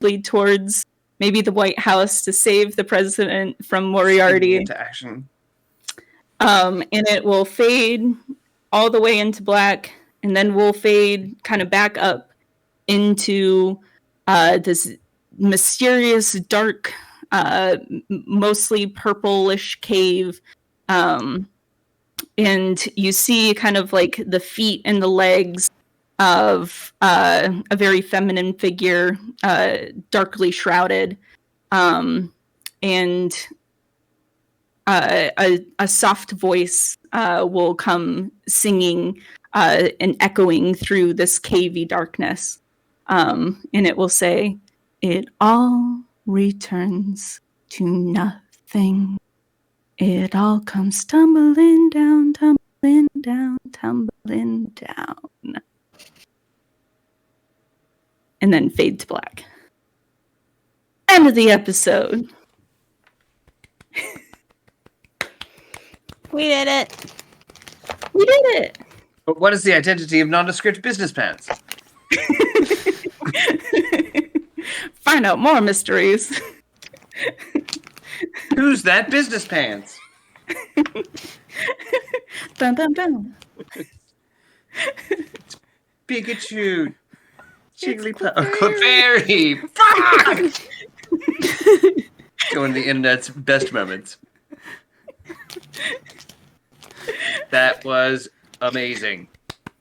lead towards maybe the White House to save the president from Moriarty. Into action. And it will fade all the way into black, and then we'll fade kind of back up into this mysterious, dark, mostly purplish cave. And you see kind of like the feet and the legs of a very feminine figure, darkly shrouded. And a soft voice will come singing and echoing through this cavey darkness. And it will say, "It all returns to nothing. It all comes tumbling down, tumbling down, tumbling down." And then fade to black. End of the episode. We did it. We did it. But what is the identity of nondescript business pants? Find out more mysteries. Who's that business pants? Dun, dun, dun. Pikachu. Jigglypuff. Oh, Clefairy. Fuck! Going to the internet's best moments. That was amazing.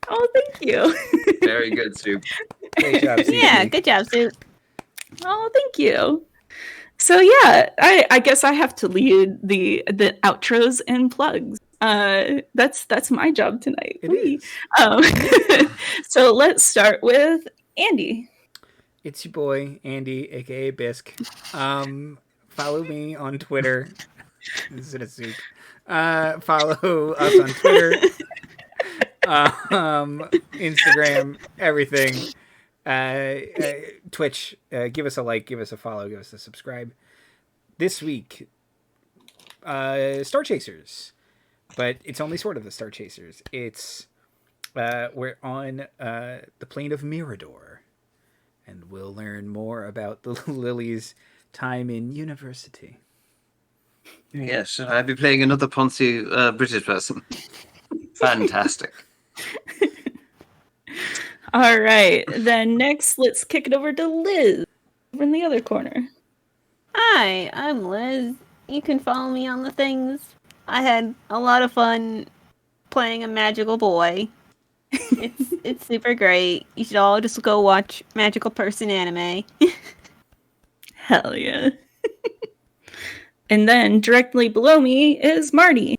Oh, thank you. Very good, Soup. Great job, CC. Yeah, good job, Sue. Oh, thank you. So yeah, I guess I have to lead the outros and plugs. That's my job tonight. It is. So let's start with Andy. It's your boy, Andy, aka Bisque. Follow me on Twitter. This is a soup. Follow us on Twitter, Instagram, everything. Twitch. Give us a like, give us a follow, give us a subscribe. This week, Star Chasers, but it's only sort of the Star Chasers. It's we're on the plane of Mirador, and we'll learn more about the Lily's time in university. Yes, and I'll be playing another Ponzi British person. Fantastic. All right, then next, let's kick it over to Liz over in the other corner. Hi, I'm Liz, You can follow me on the things. I had a lot of fun playing a magical boy. It's super great. You should all just go watch Magical Person anime. Hell yeah. And then directly below me is Marty.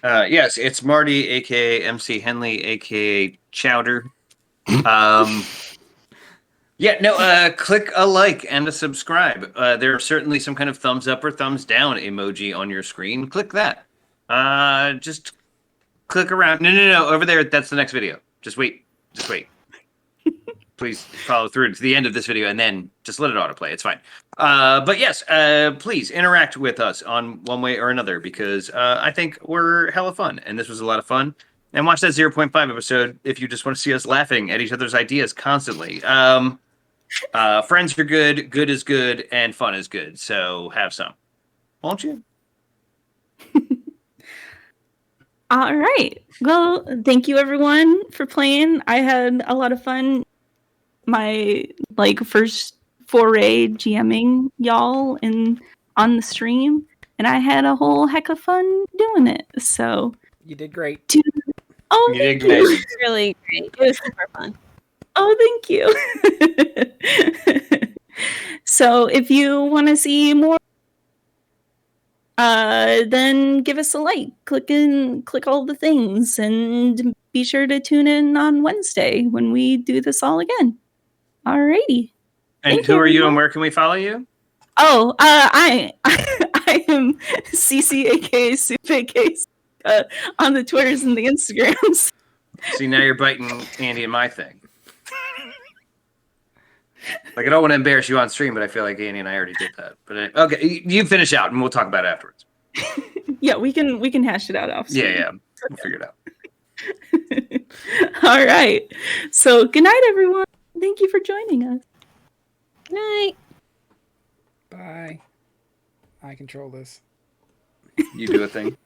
Yes, it's Marty, aka MC Henley, aka Chowder. Click a like and a subscribe. There are certainly some kind of thumbs up or thumbs down emoji on your screen. Click that. Just click around. No. Over there, that's the next video. Just wait. Please follow through to the end of this video and then just let it autoplay. It's fine. But yes, please interact with us on one way or another because I think we're hella fun and this was a lot of fun. And watch that 0.5 episode if you just want to see us laughing at each other's ideas constantly. Friends are good is good, and fun is good. So have some. Won't you? All right. Well, thank you everyone for playing. I had a lot of fun. My first foray GMing y'all and on the stream, and I had a whole heck of fun doing it. So You did great. You did thank you. great. Really great. It was super fun. Oh, thank you. So if you want to see more, then give us a like. Click all the things, and be sure to tune in on Wednesday when we do this all again. Alrighty. And Thank who are you everyone. and where can we follow you? Oh, I am CC aka Soup aka on the Twitters and the Instagrams. See, now you're biting Andy and my thing. I don't want to embarrass you on stream, but I feel like Andy and I already did that. But okay, you finish out and we'll talk about it afterwards. Yeah, we can hash it out off. Yeah. We'll figure it out. All right. So good night, everyone. Thank you for joining us. Good night. Bye. I control this. You do a thing.